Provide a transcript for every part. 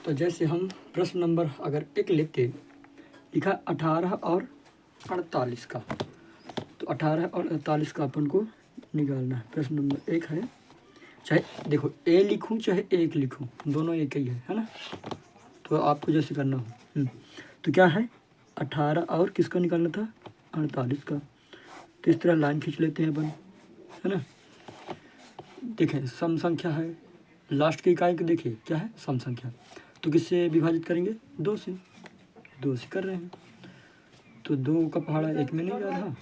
तो जैसे हम प्रश्न नंबर अगर 1 लेते, लिखा 18 और 48 का, तो 18 और 48 का अपन को निकालना है। प्रश्न नंबर 1 है, चाहे देखो ए लिखूं चाहे 1 लिखूं, दोनों एक ही है ना। तो आपको जैसे करना हो। तो क्या है, 18 और किसका निकालना था, 48 का। तो इस तरह लाइन खींच लेते हैं अपन, है ना। देखें सम संख्या है, लास्ट की इकाई को देखिए क्या है, सम संख्या। तो किससे विभाजित करेंगे, 2 से, 2 से कर रहे हैं। तो 2 का पहाड़ा 1 में नहीं जा रहा,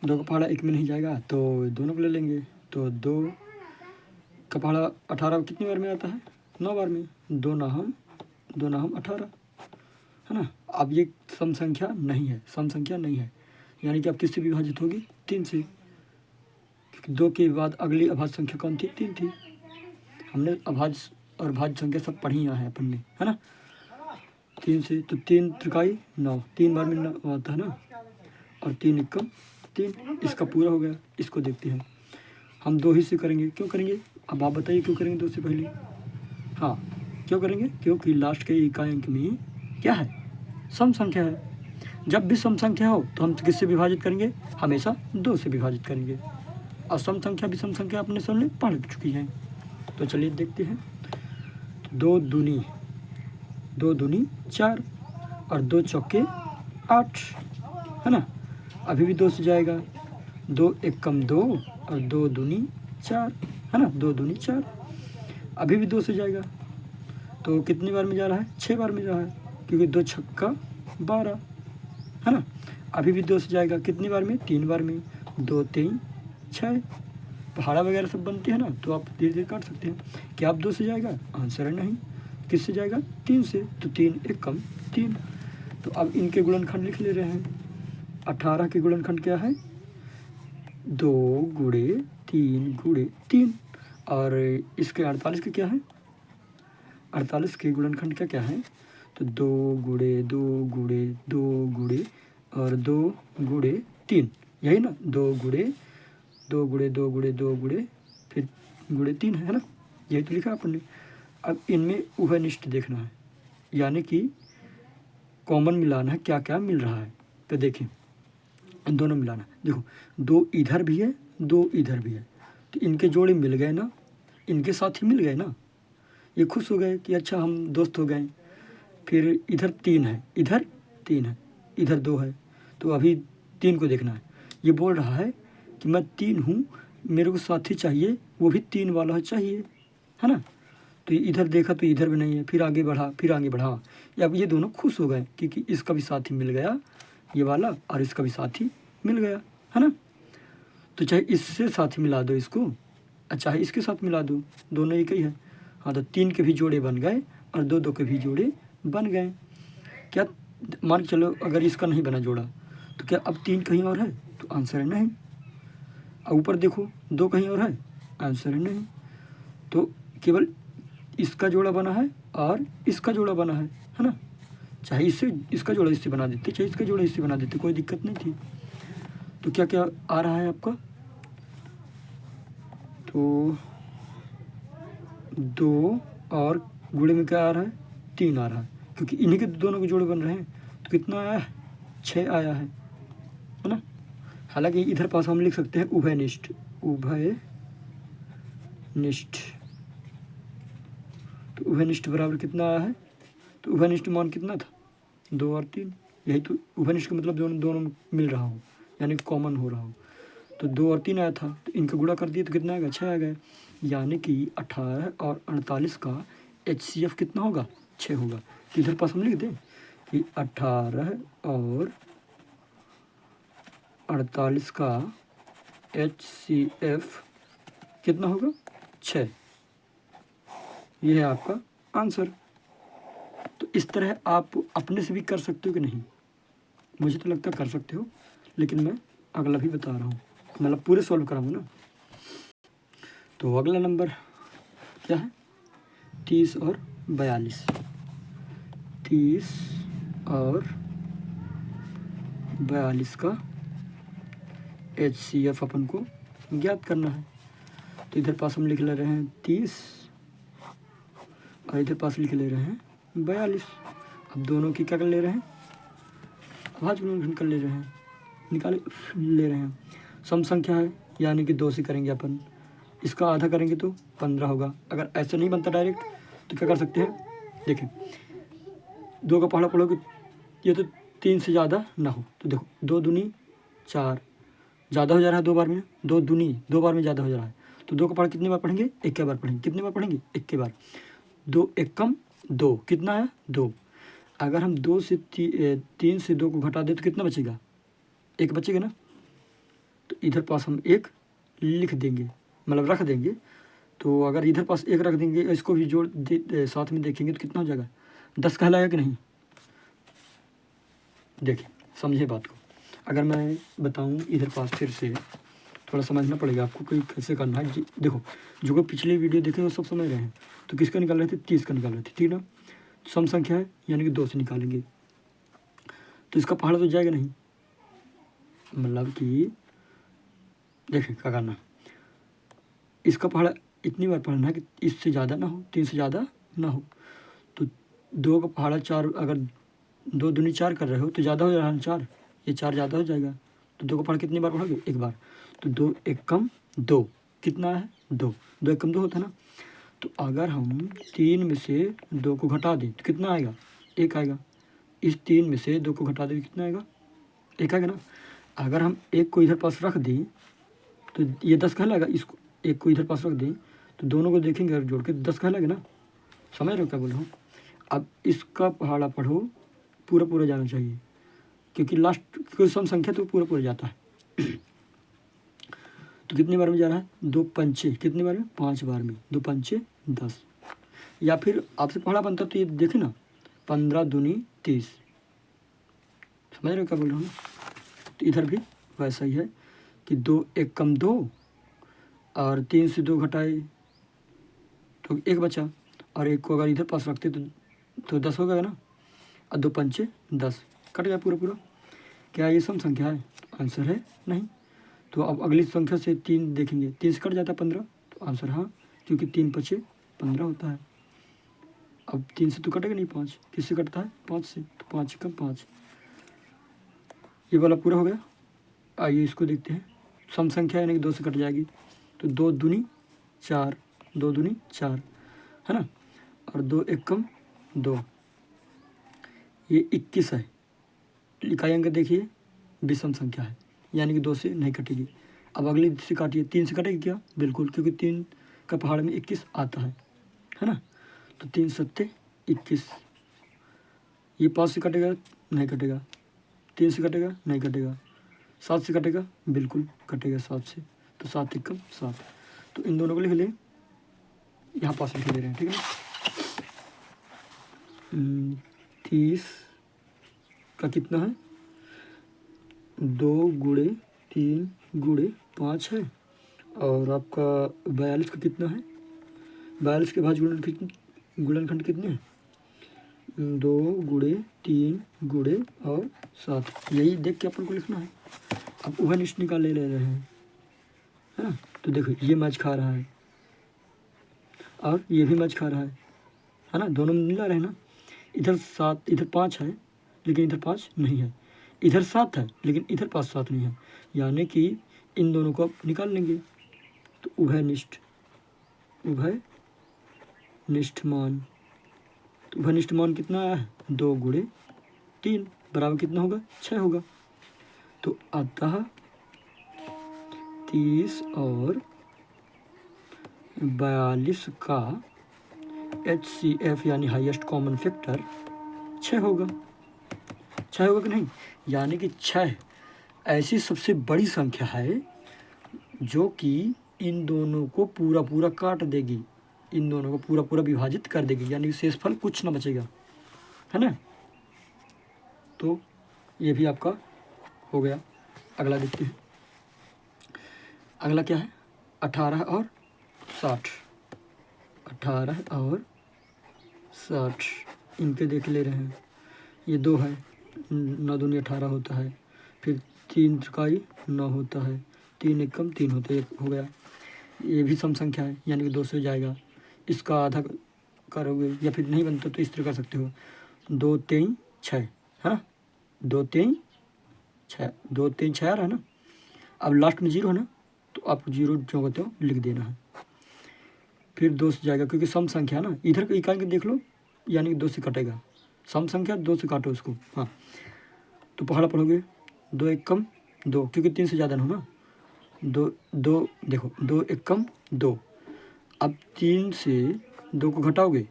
2 का पहाड़ा 1 में नहीं जाएगा, तो दोनों को ले लेंगे। तो 2 का पहाड़ा 18 कितनी बार में आता है, 9 बार में। 2 नाम 18, है ना। अब ये सम संख्या नहीं है, सम संख्या नहीं है, यानी कि अब किससे विभाजित होगी, 3 से, क्योंकि 2 के बाद अगली अभाज्य संख्या कौन थी, 3 थी। हमने अभाज्य और भाज्य संख्या सब पढ़ी यहाँ है अपन ने, है ना। 3 से, तो 3 त्रिकाई 9, 3 बार में 9 आता है ना, और 3 एकम 3, इसका पूरा हो गया। इसको देखते हैं हम 2 ही से करेंगे, क्यों करेंगे, अब आप बताइए क्यों करेंगे 2 से पहले। हाँ क्यों करेंगे, क्योंकि लास्ट के इकाई अंक में क्या है, सम संख्या है। जब भी सम संख्या हो तो हम किससे विभाजित करेंगे, हमेशा 2 से विभाजित करेंगे। और सम संख्या भी सम संख्या अपने सामने पढ़ चुकी हैं। तो चलिए देखते हैं। 2 दूनी 4 और 2 चौके 8, है ना। अभी भी 2 से जाएगा, 2 एकम 2 और 2 दूनी 4, है ना, 2 दूनी 4। अभी भी 2 से जाएगा, तो कितनी बार में जा रहा है, 6 बार में जा रहा है, क्योंकि 2 छक्का 12, है ना। अभी भी 2 से जाएगा, कितनी बार में, 3 बार में, 2 3 6। पहाड़ा वगैरह सब बनते हैं ना, तो आप धीरे धीरे काट सकते हैं। क्या आप 2 से जाएगा, आंसर है नहीं। किससे जाएगा, 3 से, तो 3 एकम 3। तो अब इनके गुणनखंड लिख ले रहे हैं। 18 के गुणनखंड क्या है, 2 गुणे 3 गुणे 3, और इसके 48 के क्या है, 48 के गुणनखंड का क्या है, तो 2 गुणे 2 गुणे 2 गुणे और 2 गुणे 3, यही ना, 2 गुणे 2 गुणे 2 गुणे 2 गुणे फिर गुणे 3, है ना, यही तो लिखा अपन ने। अब इनमें उभयनिष्ठ देखना है, यानी कि कॉमन मिलाना है, क्या क्या मिल रहा है। तो देखें दोनों मिलाना, देखो 2 इधर भी है 2 इधर भी है, तो इनके जोड़े मिल गए ना, इनके साथ ही मिल गए ना, ये खुश हो गए कि अच्छा हम दोस्त हो गए। फिर इधर 3 है, इधर 3 है, इधर 2 है, तो अभी 3 को देखना है। ये बोल रहा है कि मैं 3 हूँ, मेरे को साथी चाहिए, वो भी 3 वाला चाहिए, है ना। तो इधर देखा तो इधर भी नहीं है, फिर आगे बढ़ा, फिर आगे बढ़ा, अब ये दोनों खुश हो गए क्योंकि इसका भी साथी मिल गया ये वाला, और इसका भी साथी मिल गया, है ना। तो चाहे इससे साथी मिला दो इसको, चाहे इसके साथ मिला दो, दोनों एक ही है। हाँ, तो 3 के भी जोड़े बन गए और 2 2 के भी जोड़े बन गए। क्या मान चलो अगर इसका नहीं बना जोड़ा, तो क्या अब 3 कहीं और है, तो आंसर है नहीं। अब ऊपर देखो 2 कहीं और है, आंसर है नहीं। तो केवल इसका जोड़ा बना है और इसका जोड़ा बना है ना। चाहे इससे इसका जोड़ा इससे बना देते, चाहे इसका जोड़ा इससे बना देते, कोई दिक्कत नहीं थी। तो क्या क्या आ रहा है आपका, तो 2 और गुणे में क्या आ रहा है, 3 आ रहा है, क्योंकि इन्हीं के दोनों के जोड़े बन रहे हैं। तो कितना आया है, 6 आया है ना। हालांकि इधर पास हम लिख सकते हैं उभयनिष्ठ, उभयनिष्ठ। तो उभयनिष्ठ बराबर कितना आया है, तो उभयनिष्ठ मान कितना था, 2 और 3, यही तो उभयनिष्ठ का मतलब दोनों दोनों मिल रहा हो, यानी कॉमन हो रहा हो। तो 2 और 3 आया था, तो इनका गुणा कर दिए तो कितना आएगा, 6 आ गया। यानी कि 18 और 48 का HCF कितना होगा, 6 होगा। तो इधर पास हम लिख दें कि 18 और 48 का HCF कितना होगा, 6। ये है आपका आंसर। तो इस तरह आप अपने से भी कर सकते हो कि नहीं, मुझे तो लगता है कर सकते हो, लेकिन मैं अगला भी बता रहा हूँ, मतलब पूरे सॉल्व कराऊंगा ना। तो अगला नंबर क्या है, 30 और 42, 30 और 42 का HCF अपन को ज्ञात करना है। तो इधर पास हम लिख ले रहे हैं 30 और इधर पास लिख ले रहे हैं 42। अब दोनों की क्या कर ले रहे हैं, भाज्य गुणनखंड कर ले रहे हैं, निकाल ले रहे हैं। सम संख्या है यानी कि 2 से करेंगे अपन, इसका आधा करेंगे तो 15 होगा। अगर ऐसे नहीं बनता डायरेक्ट तो क्या कर सकते हैं, देखें 2 का पहाड़ा पढ़ोगे ये तो 3 से ज़्यादा ना हो, तो देखो 2 दूनी 4, ज़्यादा हो जा रहा है 2 बार में, 2 दूनी 2 बार में ज़्यादा हो जा रहा है, तो 2 का पहाड़ा कितनी बार पढ़ेंगे, 1 बार पढ़ेंगे। कितनी बार पढ़ेंगे, 1 बार। 2 एक कम 2, कितना है 2। अगर हम 2 से 3 से 2 को घटा दें तो कितना बचेगा, 1 बचेगा ना। तो इधर पास हम 1 लिख देंगे, मतलब रख देंगे। तो अगर इधर पास 1 रख देंगे, इसको भी जोड़ साथ में देखेंगे तो कितना हो जाएगा, 10 कहलाएगा कि नहीं। देखिए समझे बात को। अगर मैं बताऊं इधर पास फिर से थोड़ा समझना पड़ेगा आपको कि कैसे करना है। देखो जो कोई पिछले वीडियो देखे वो सब समझ रहे हैं। तो किसका निकाल रहे थे, 30 का निकाल रहे थे, ठीक ना। सम संख्या है यानी कि 2 से निकालेंगे, तो इसका पहाड़ा तो जाएगा नहीं, मतलब कि देखें क्या करना, इसका पहाड़ा इतनी बार पढ़ना है कि इससे ज़्यादा ना हो, 3 से ज़्यादा ना हो। तो 2 का पहाड़ा 4, अगर 2 दूनी 4 कर रहे हो तो ज़्यादा हो रहा है 4, ये 4 ज़्यादा हो जाएगा। तो 2 का पहाड़ा कितनी बार पढ़ोगे, 1 बार। तो 2 एक कम 2, कितना है 2, 2 एक कम 2 होता है ना। तो अगर हम 3 में से 2 को घटा दें तो कितना आएगा, 1 आएगा। इस 3 में से 2 को घटा दें तो कितना आएगा, 1 आएगा ना। अगर हम 1 को इधर पास रख दें तो ये 10 कहलाएगा, इसको 1 को इधर पास रख दें तो दोनों को देखेंगे अगर जोड़ के 10 कहलाएगा ना। समझ रहे हो क्या बोल रहा हूँ। अब इसका पहाड़ा पढ़ो, पूरा पूरा जाना चाहिए, क्योंकि लास्ट कोई सम संख्या तो पूरा पूरा जाता है। तो कितनी बार में जा रहा है, 2 पंचे, कितनी बार में, 5 बार में, 2 पंचे 10। या फिर आपसे पहाड़ा बनता तो ये देखे ना, 15 दूनी 30। समझ रहे हो क्या बोल रहा हूँ। तो इधर भी वैसा ही है कि 2 एक कम 2, और 3 से 2 घटाए तो 1 बचा, और 1 को अगर इधर पास रखते तो 10 हो गया ना। और 2 पंचे 10, कट गया पूरा पूरा। क्या ये सम संख्या है, आंसर है नहीं। तो अब अगली संख्या से 3 देखेंगे, 3 से कट जाता है 15, तो आंसर हाँ, क्योंकि 3 पचे 15 होता है। अब 3 से तो कटेगा नहीं, 5 किससे कटता है, 5 से, तो 5 कम 5, ये वाला पूरा हो गया। आइए इसको देखते हैं, सम संख्या यानी कि 2 से कट जाएगी, तो 2 दूनी 4, 2 दूनी 4 है ना, और 2 एक कम 2, ये 21 है। इकाई अंक देखिए विषम संख्या है यानी कि 2 से नहीं कटेगी। अब अगली से काटिए, 3 से कटेगी क्या, बिल्कुल, क्योंकि 3 का पहाड़ में 21 आता है ना। तो 3 सत्ते 21, ये 5 से कटेगा नहीं कटेगा, 3 से कटेगा नहीं कटेगा, 7 से कटेगा बिल्कुल कटेगा 7 से, तो 7 एक कम 7। तो इन दोनों को लिख लें, यहाँ पास लिख ले रहे हैं, ठीक है ना। 30 का कितना है, 2 गुणे 3 गुणे 5 है, और आपका 42 का कितना है, 42 के भाज्य गुणनखंड कितने हैं, 2 गुणे 3 गुणे और 7, यही देख के अपन को लिखना है। अब उभयनिष्ठ निकाल ले रहे हैं, है ना। तो देखो ये मैच खा रहा है और ये भी मैच खा रहा है ना, दोनों मिला रहे ना। इधर 7, इधर 5 है लेकिन इधर 5 नहीं है, इधर 7 है लेकिन इधर 5 7 नहीं है, यानी कि इन दोनों को आप निकाल लेंगे। तो उभयनिष्ठ मान, तो उभयनिष्ठ मान कितना आया है, 2 गुणे 3 बराबर कितना होगा, 6 होगा। तो अतः 30 और 42 का HCF यानी हाईएस्ट कॉमन फैक्टर 6 होगा, 6 होगा कि नहीं। यानी कि 6 ऐसी सबसे बड़ी संख्या है जो कि इन दोनों को पूरा पूरा काट देगी, इन दोनों को पूरा पूरा विभाजित कर देगी, यानी शेषफल कुछ ना बचेगा, है ना। तो ये भी आपका हो गया। अगला देखते हैं, अगला क्या है, 18 और 60, 18 और 60 इनके देख ले रहे हैं। ये 2 है, 9 दूनी 18 होता है, फिर 3 त्रिकाई 9 होता है, 3 एक कम 3 होता है, हो गया। ये भी सम संख्या है यानी कि 2 से जाएगा, इसका आधा करोगे या फिर नहीं बनता तो इस तरह कर सकते हो, 2 3 6 है ना, 2 3 6, 2 3 6 आ रहा है ना। अब लास्ट में 0 है ना, तो आपको 0 जो होते हो लिख देना है। फिर 2 से जाएगा क्योंकि सम संख्या है ना, इधर का इकाई देख लो, यानी कि 2 से कटेगा। सम संख्या 2 से काटो उसको। हाँ, तो पहाड़ा पढ़ोगे 2 1 कम 2, क्योंकि 3 से ज़्यादा ना, 2 2 देखो 2 1 कम 2। अब 3 से 2 को घटाओगे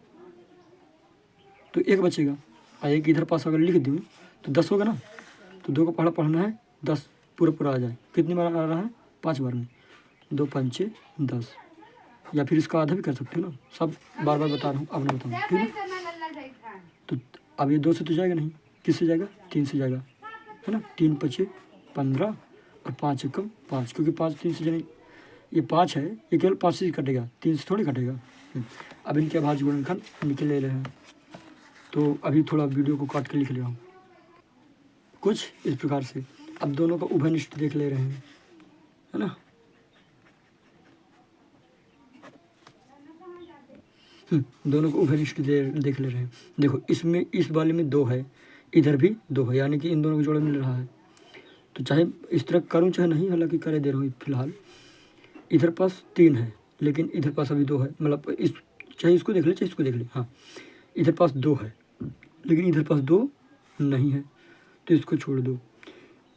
तो 1 बचेगा, और 1 इधर पास अगर लिख दूँ तो 10 होगा ना। तो 2 का पहाड़ा पढ़ना है 10 पूरा आ जाए। कितनी बार आ रहा है? 5 बार में। 2 5 10, या फिर इसका आधा भी कर सकते हो ना। सब बार बार बता रहा हूँ, अब ना बताऊँ, ठीक है। तो अब ये 2 से तो जाएगा नहीं, किससे जाएगा? 3 से जाएगा, है ना। 3 5 15 और 5 1 5, क्योंकि 5 3 से जाने, ये 5 है, ये केवल 5 से कटेगा, 3 से थोड़ी कटेगा। अब इनके अभाज्य गुणनखंड निकल ले रहे हैं। तो अभी थोड़ा वीडियो को काट के लिख ले रहा हूँ कुछ इस प्रकार से। अब दोनों का उभयनिष्ठ देख ले रहे हैं, है ना। दोनों को उभयनिष्ठ देख ले रहे हैं। देखो इसमें इस वाले में 2 है, इधर भी 2 है, यानी कि इन दोनों का जोड़ा मिल रहा है। तो चाहे इस तरह करूँ चाहे नहीं, हालांकि करे दे रहा हूँ फिलहाल। इधर पास 3 है, लेकिन इधर पास अभी 2 है, मतलब इस चाहे इसको देख ले चाहे इसको देख ले। हाँ, इधर पास 2 है, लेकिन इधर पास 2 नहीं है, तो इसको छोड़ दो।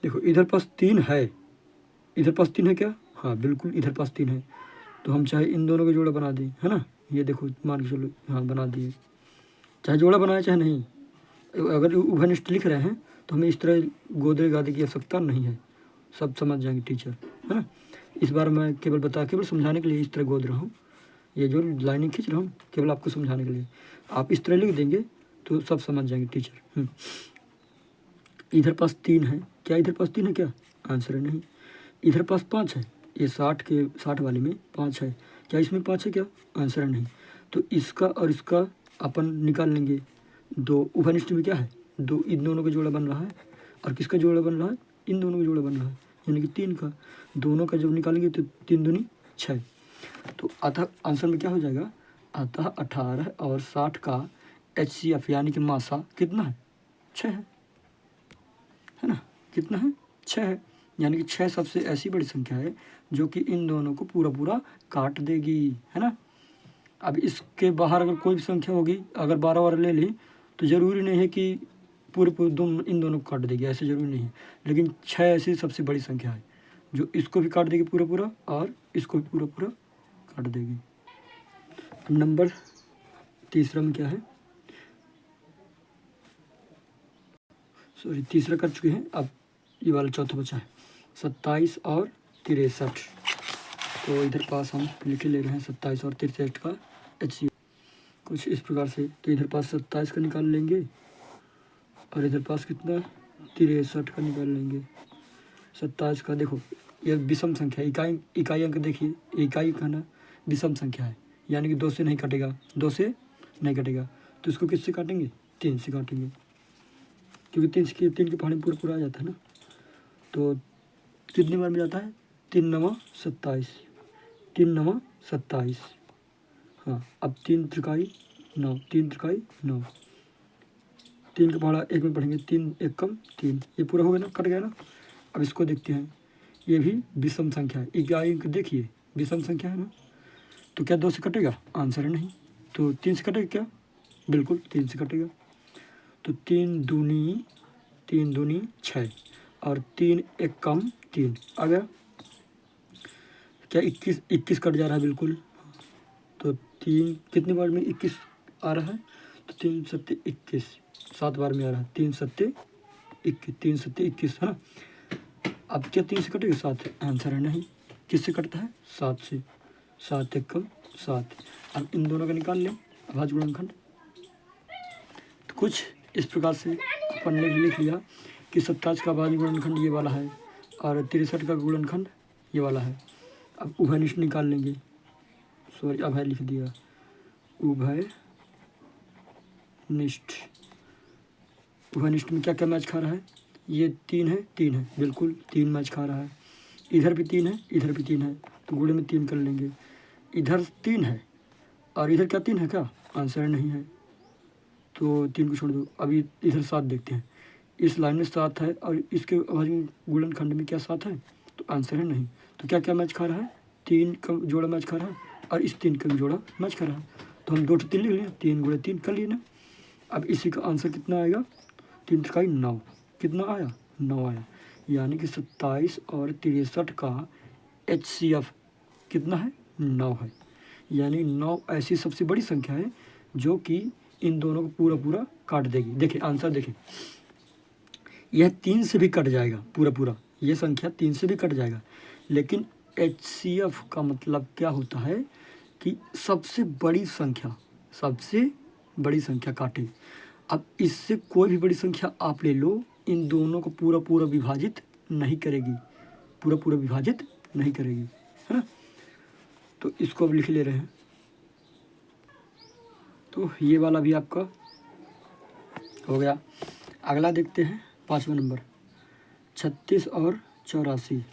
देखो इधर पास 3 है, इधर पास 3 है क्या? हाँ बिल्कुल, इधर पास 3 है। तो हम चाहे इन दोनों का जोड़ा बना दें, है ना। ये देखो मान के चलो, हाँ बना दिए, चाहे जोड़ा बनाए चाहे नहीं। अगर उभयनिष्ठ लिख रहे हैं तो हमें इस तरह गोदरे गादे की आवश्यकता नहीं है, सब समझ जाएंगे टीचर, है ना। इस बार मैं केवल समझाने के लिए इस तरह गोद रहा हूँ। ये जो लाइनिंग खींच रहा हूँ केवल आपको समझाने के लिए। आप इस तरह लिख देंगे तो सब समझ जाएंगे टीचर। इधर पास 3 है, क्या इधर पास 3 है क्या? आंसर है नहीं। इधर पास 5 है, ये 60 वाले में 5 है, क्या इसमें 5 है क्या? आंसर है नहीं। तो इसका और इसका अपन निकाल लेंगे। 2 उभयनिष्ठ में क्या है? 2 इन दोनों का जोड़ा बन रहा है, और किसका जोड़ा बन रहा है? इन दोनों का जोड़ा बन रहा है, यानी कि 3 का। दोनों का जब निकालेंगे तो 3 दूनी 6। तो अतः आंसर में क्या हो जाएगा? अतः 18 और 60 का HCF यानी कि मासा कितना है? 6 है ना। कितना है? 6 है, यानी कि 6 सबसे ऐसी बड़ी संख्या है जो कि इन दोनों को पूरा काट देगी, है ना। अब इसके बाहर अगर कोई भी संख्या होगी, अगर 12 ले ली तो ज़रूरी नहीं है कि पूरे इन दोनों को काट देगी, ऐसे ज़रूरी नहीं है। लेकिन 6 ऐसी सबसे बड़ी संख्या है जो इसको भी काट देगी पूरा और इसको भी पूरा काट देगी। नंबर तीसरा में क्या है? सॉरी, तीसरा कर चुके हैं, अब ये वाला चौथा बचा है, 27 और 63। तो इधर पास हम लिख ले रहे हैं 27 और 63 का HCF कुछ इस प्रकार से। तो इधर पास 27 का निकाल लेंगे और इधर पास कितना 63 का निकाल लेंगे। 27 का देखो ये विषम संख्या, इकाई अंक देखिए, इकाई का ना विषम संख्या है, यानी कि 2 से नहीं कटेगा, 2 से नहीं कटेगा। तो इसको किससे काटेंगे? 3 से काटेंगे, क्योंकि 3 के पहाड़े पूरा आ जाता है ना। तो कितनी बार में जाता है? 3 9 27, 3 9 27। हाँ, अब 3 त्रिकाई 9, 3 त्रिकाई 9, 3 का पहाड़ा 1 में पढ़ेंगे, 3 1 कम 3, ये पूरा हो गया ना, कट गया ना। अब इसको देखते हैं, ये भी विषम संख्या है, इकाई देखिए विषम संख्या है ना। तो क्या 2 से कटेगा? आंसर है नहीं। तो 3 से कटेगा क्या? बिल्कुल 3 से कटेगा। तो 3 दूनी 6 और 3 1 कम 3 आ गया। क्या 21 कट जा रहा है? बिल्कुल। तो 3 कितनी बार में 21 आ रहा है? तो 3 7 21, 7 बार में आ रहा है। 3 7 21, 3 7 21, है ना। अब क्या 3 से कटेगा? 7, आंसर है नहीं। किससे कटता है? 7 से। 7 1 कम 7। अब इन दोनों का निकाल लें अभाज्य गुणनखंड। तो कुछ इस प्रकार से अपन ने लिख लिया कि 27 का अभाज्य गुणनखंड ये वाला है और 63 का गुणनखंड ये वाला है। अब उभयनिष्ठ निकाल लेंगे, सॉरी अभय लिख दिया, उभयनिष्ठ। उभयनिष्ठ में क्या क्या मैच खा रहा है? ये 3 है, 3 है, बिल्कुल 3 मैच खा रहा है। इधर भी 3 है, इधर भी 3 है, तो गुणे में 3 कर लेंगे। इधर 3 है और इधर क्या 3 है क्या? आंसर नहीं है, तो 3 को छोड़ दो। अभी इधर 7 देखते हैं, इस लाइन में 7 है और इसके अभाज्य गुणनखंड में क्या 7 है, तो आंसर है नहीं। तो क्या क्या मैच खा रहा है, 3 का जोड़ा मैच खा रहा है और इस 3 का भी जोड़ा मैच खा रहा है। तो हम 2 3 लिख लें, 3 गुणे 3 कर लिए ना। अब इसी का आंसर कितना आएगा, 3 त्रिकाई 9। कितना आया, 9 आया। यानी कि 27 और 63 का HCF कितना है, 9 है। यानी 9 ऐसी सबसे बड़ी संख्या है जो कि इन दोनों को पूरा पूरा काट देगी। देखिए आंसर देखिए, यह 3 से भी कट जाएगा पूरा पूरा, ये संख्या 3 से भी कट जाएगा, लेकिन HCF का मतलब क्या होता है कि सबसे बड़ी संख्या काटे। अब इससे कोई भी बड़ी संख्या आप ले लो, इन दोनों को पूरा पूरा विभाजित नहीं करेगी, पूरा पूरा विभाजित नहीं करेगी, है ना। तो इसको अब लिख ले रहे हैं। तो ये वाला भी आपका हो गया। अगला देखते हैं 5वां नंबर, 36 और 84।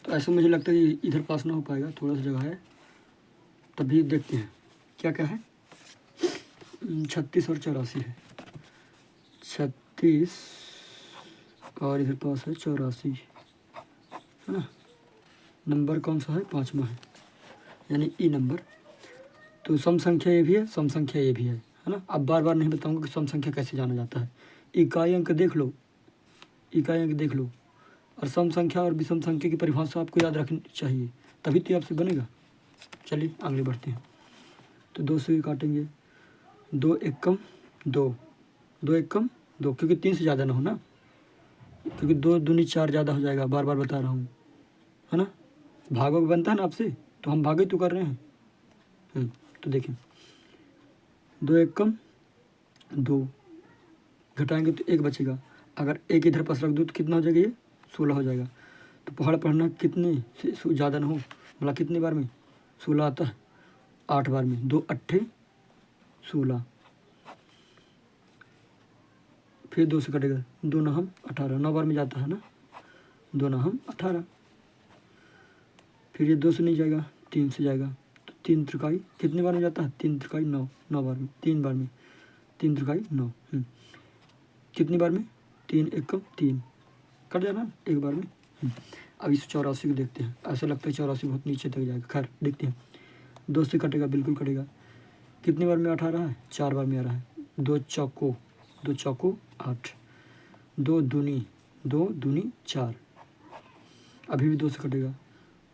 तो ऐसा मुझे लगता है कि इधर पास ना हो पाएगा, थोड़ा सा जगह है, तभी देखते हैं क्या क्या है। 36 और 84 है, 36 और इधर पास है 84, है ना। नंबर कौन सा है, 5वां है, यानी ई नंबर। तो सम संख्या ये भी है, सम संख्या ये भी है ना। अब बार बार नहीं बताऊंगा कि सम संख्या कैसे जाना जाता है। इकाई अंक देख लो, इकाई अंक देख लो, और सम संख्या और विषम संख्या की परिभाषा आपको याद रखनी चाहिए, तभी तो आपसे बनेगा। चलिए आगे बढ़ते हैं। तो 2 से काटेंगे, 2 एकम 2, 2 एकम 2, क्योंकि 3 से ज़्यादा ना हो ना, क्योंकि 2 दूनी 4 ज़्यादा हो जाएगा, बार बार बता रहा हूँ, है ना। भागों बनता है ना आपसे, तो हम भागे तो कर रहे हैं। तो देखें, 2 एकम 2, घटाएंगे तो 1 बचेगा। अगर 1 इधर पास रख दूँ तो कितना हो जाएगा, ये 16 हो जाएगा। तो पहाड़ पढ़ना कितने से ज़्यादा ना हो, मतलब कितने बार में 16 आता है, 8 बार में। 2 अट्ठे 16, फिर 2 से कटेगा, 2 ना हम 18, 9 बार में जाता है ना, 2 ना हम 18। फिर ये 2 से नहीं जाएगा, 3 से जाएगा, तो 3 त्रिकाई कितने बार में जाता है, 3 त्रिकाई 9, 9 बार में, 3 बार में, 3 त्रिकाई 9। कितनी बार में, 3 एकम 3, कट जाना 1 बार में। अब इस 84 को देखते हैं, ऐसा लगता है 84 बहुत नीचे तक जाएगा, खैर देखते हैं। 2 से कटेगा, बिल्कुल कटेगा। कितनी बार में 18 है, 4 बार में आ रहा है। 2 चौको 8, 2 दूनी 4, अभी भी 2 से कटेगा,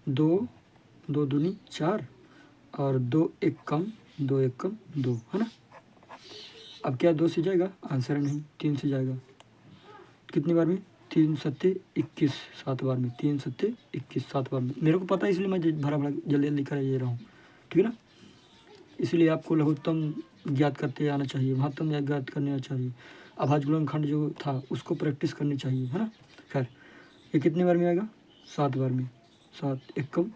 2 दूनी 4 और 2 एकम 2, है ना। अब क्या 2 से जाएगा, आंसर नहीं, 3 से जाएगा। कितनी बार में, 3 सत्ते 21, 7 बार में, 3 सत्ते 21, 7 बार में। मेरे को पता है इसलिए मैं भरा भरा जल्दी जल्दी कर ये रहा हूँ, ठीक है ना। इसलिए आपको लघुत्तम ज्ञात करते आना चाहिए, महत्तम ज्ञात करने आना चाहिए, अभाज्य गुणनखंड जो था उसको प्रैक्टिस करनी चाहिए, है ना। खैर ये कितने बार में आएगा, 7 बार में। 7 एकम,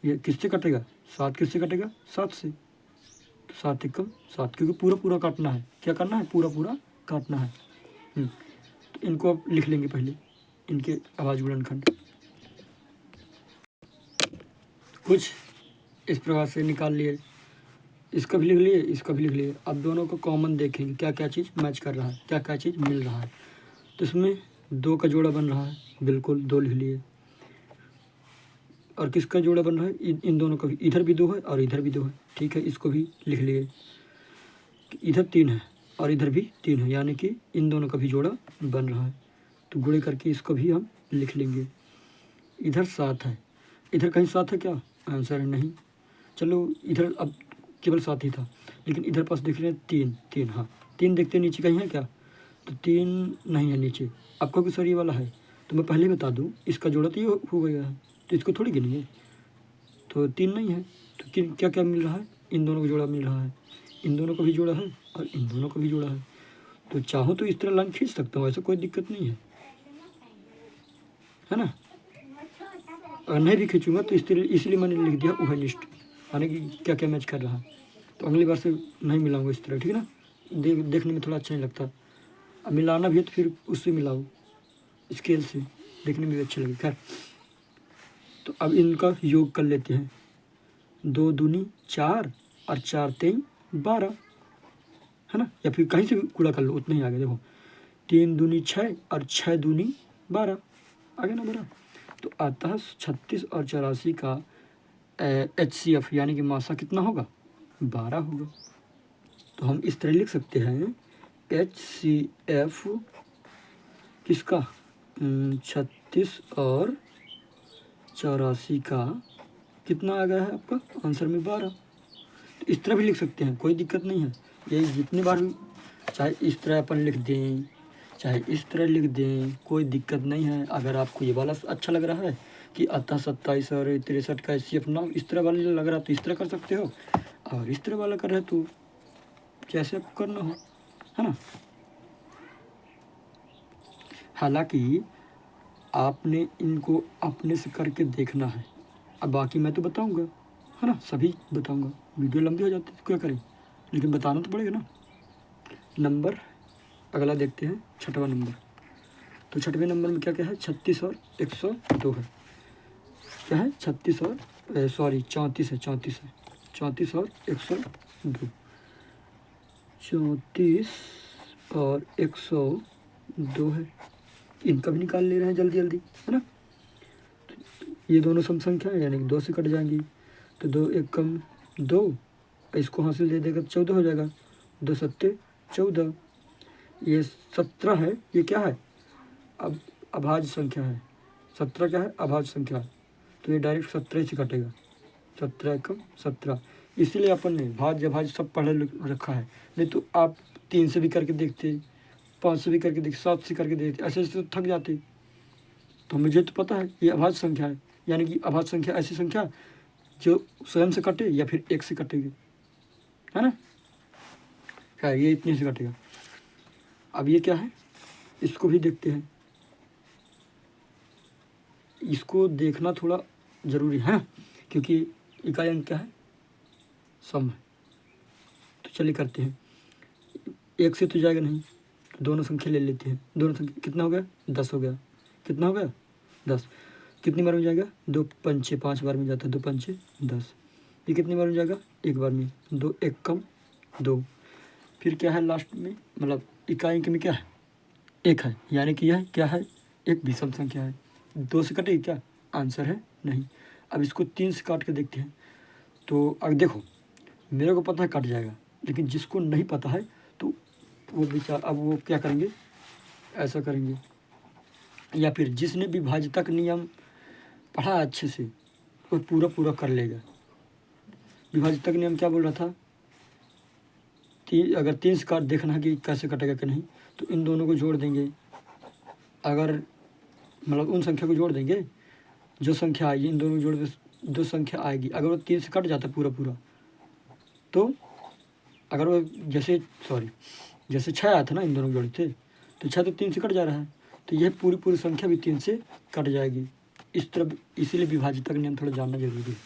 ये किससे कटेगा, 7 किससे कटेगा, 7 से। तो 7 एकम 7, क्योंकि पूरा पूरा काटना है, क्या करना है, पूरा पूरा काटना है। तो इनको आप लिख लेंगे पहले, इनके अभाज्य गुणनखंड कुछ इस प्रकार से निकाल लिए। इसका भी लिख लिए, इसका भी लिख लिए। अब दोनों को कॉमन देखेंगे, क्या क्या चीज़ मैच कर रहा है, क्या क्या चीज़ मिल रहा है। तो इसमें 2 का जोड़ा बन रहा है, बिल्कुल 2 लिख लिए। और किसका जोड़ा बन रहा है, इन दोनों का भी, इधर भी 2 है और इधर भी 2 है, ठीक है, इसको भी लिख लिए। इधर 3 है और इधर भी 3 है, यानी कि इन दोनों का भी जोड़ा बन रहा है, तो गुणे करके इसको भी हम लिख लेंगे। इधर 7 है, इधर कहीं 7 है क्या, आंसर है नहीं। चलो इधर अब केवल 7 ही था, लेकिन इधर पास देख रहे हैं 3, हाँ 3 देखते नीचे कहीं है क्या, तो 3 नहीं है नीचे। आपको कि सर ये वाला है, तो मैं पहले ही बता दूँ, इसका जोड़ा तो ये हो गया है, तो इसको थोड़ी गिनेंगे। तो 3 नहीं है, तो क्या क्या मिल रहा है, इन दोनों का जोड़ा मिल रहा है, इन दोनों का भी जोड़ा है और इन दोनों का भी जोड़ा है। तो चाहो तो इस तरह लाइन खींच सकता हूँ, ऐसा कोई दिक्कत नहीं है ना। अगर नहीं भी खींचूंगा तो इसलिए मैंने लिख दिया उभय निष्ठ, यानी कि क्या क्या मैच कर रहा है। तो अगली बार से नहीं मिलाऊंगा इस तरह, ठीक है ना, देखने में थोड़ा अच्छा नहीं लगता। अब मिलाना भी है तो फिर उससे मिलाओ, स्केल से, देखने में भी अच्छा लगे। खैर तो अब इनका योग कर लेते हैं, 2 दूनी 4 और 4 तेई 12, है ना, या फिर कहीं से भी गुणा कर लो, उतना ही आ गया। देखो 3 दूनी 6 और 6 दूनी 12, आ गया ना 12। तो अतः 36 और 84 का HCF यानी कि मासा कितना होगा, 12 होगा। तो हम इस तरह लिख सकते हैं HCF किसका, 36 और 84 का कितना आ गया है आपका आंसर में 12। तो इस तरह भी लिख सकते हैं, कोई दिक्कत नहीं है। ये जितनी बार भी, चाहे इस तरह अपन लिख दें चाहे इस तरह लिख दें, कोई दिक्कत नहीं है। अगर आपको ये वाला अच्छा लग रहा है कि अतः 27 और 63 का HCF नाम इस तरह वाला लग रहा है तो इस तरह कर सकते हो, और इस तरह वाला कर रहे तो जैसे आपको करना हो, है ना। हालांकि आपने इनको अपने से करके देखना है, अब बाकी मैं तो बताऊंगा, है ना, सभी बताऊंगा, वीडियो लंबी हो जाती है तो क्या करें, लेकिन बताना तो पड़ेगा ना। नंबर अगला देखते हैं, छठवां नंबर। तो छठवें नंबर में क्या क्या है, 36 और 102 है। क्या है, 36 और 34 है, 34 है, 34 और 102, 34 और 102 है। इनका भी निकाल ले रहे हैं जल्दी जल्दी, है ना। ये दोनों सम संख्या है यानी कि 2 से कट जाएंगी, तो 2 1 कम 2, इसको हासिल दे देगा 14 हो जाएगा, 2 सत्ते 14। ये 17 है, ये क्या है, अब अभाज्य संख्या है। 17 क्या है, अभाज्य संख्या है, तो ये डायरेक्ट 17 से कटेगा, 17 एकम 17। इसीलिए अपन ने भाज्य भाज्य सब पढ़ रखा है, नहीं तो आप 3 से भी करके देखते, 5 से भी करके देखते, 7 से करके देखते, ऐसे ऐसे तो थक जाते। तो मुझे तो पता है ये अभाज्य संख्या है, यानी कि अभाज्य संख्या ऐसी संख्या जो स्वयं से कटे या फिर 1 से कटेगी, है ना। क्या ये इतने से कटेगा। अब ये क्या है, इसको भी देखते हैं, इसको देखना थोड़ा ज़रूरी है क्योंकि इकाई अंक क्या है, सम है। तो चलिए करते हैं, 1 से तो जाएगा नहीं, तो दोनों संख्या ले लेते हैं। दोनों संख्या कितना हो गया, 10 हो गया, कितना हो गया 10, कितनी बार में जाएगा, 2 पंचे 5 बार में जाता है, 2 पंचे 10। ये कितनी बार में जाएगा, 1 बार में, 2 1 कम 2। फिर क्या है लास्ट में, मतलब इकाई अंक में क्या है, 1 है, यानी कि यह क्या है, एक विषम संख्या है। 2 से कटेगी क्या, आंसर है नहीं। अब इसको 3 से काट के देखते हैं। तो अब देखो मेरे को पता है कट जाएगा, लेकिन जिसको नहीं पता है तो वो विचार, अब वो क्या करेंगे, ऐसा करेंगे, या फिर जिसने विभाज्यता नियम पढ़ा अच्छे से वो पूरा पूरा कर लेगा। विभाज्यता नियम क्या बोल रहा था, अगर 3 से काट देखना है कि कैसे कटेगा कि नहीं, तो इन दोनों को जोड़ देंगे। अगर मतलब उन संख्या को जोड़ देंगे, जो संख्या आएगी इन दोनों को जोड़ के 2 संख्या आएगी। अगर वो 3 से कट जाता पूरा पूरा, तो अगर वो जैसे जैसे 6 आया था ना, इन दोनों जोड़े थे, तो 6 तो 3 से कट जा रहा है, तो यह पूरी पूरी संख्या भी 3 से कट जाएगी। इस तरह, इसीलिए विभाज्यता का नियम थोड़ा जानना जरूरी है।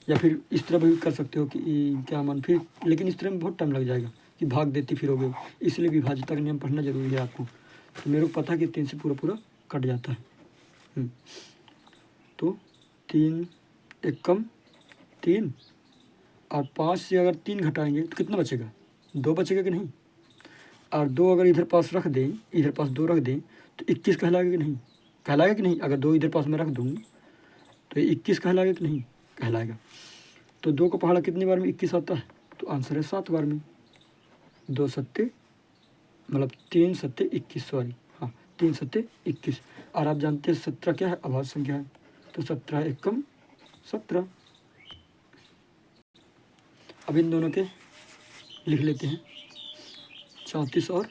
या फिर इस तरह भी कर सकते हो कि क्या मान, फिर लेकिन इस तरह में बहुत टाइम लग जाएगा कि भाग देती फिरोगे, इसलिए विभाज्यता का नियम पढ़ना जरूरी है आपको। तो मेरे को पता है कि 3 से पूरा पूरा कट जाता है। तो 3 1 कम 3, और 5 से अगर 3 घटाएंगे तो कितना बचेगा, 2 बचेगा कि नहीं। और 2 अगर इधर पास रख दें, इधर पास 2 रख दें, तो 21 कहलाएगा कि नहीं, कहलाएगा कि नहीं। अगर 2 इधर पास में रख दूँ तो ये 21 कहलाएगा कि नहीं, कहलाएगा। तो 2 का पहाड़ा कितनी बार में 21 आता है, तो आंसर है 7 बार में। 2 सत्ते मतलब 3 सत्ते 21, सॉरी हाँ 3 सत्ते 21। और आप जानते हैं 17 क्या है, अभाज्य संख्या है, तो 17 1 कम 17। अब इन दोनों के लिख लेते हैं, 34 और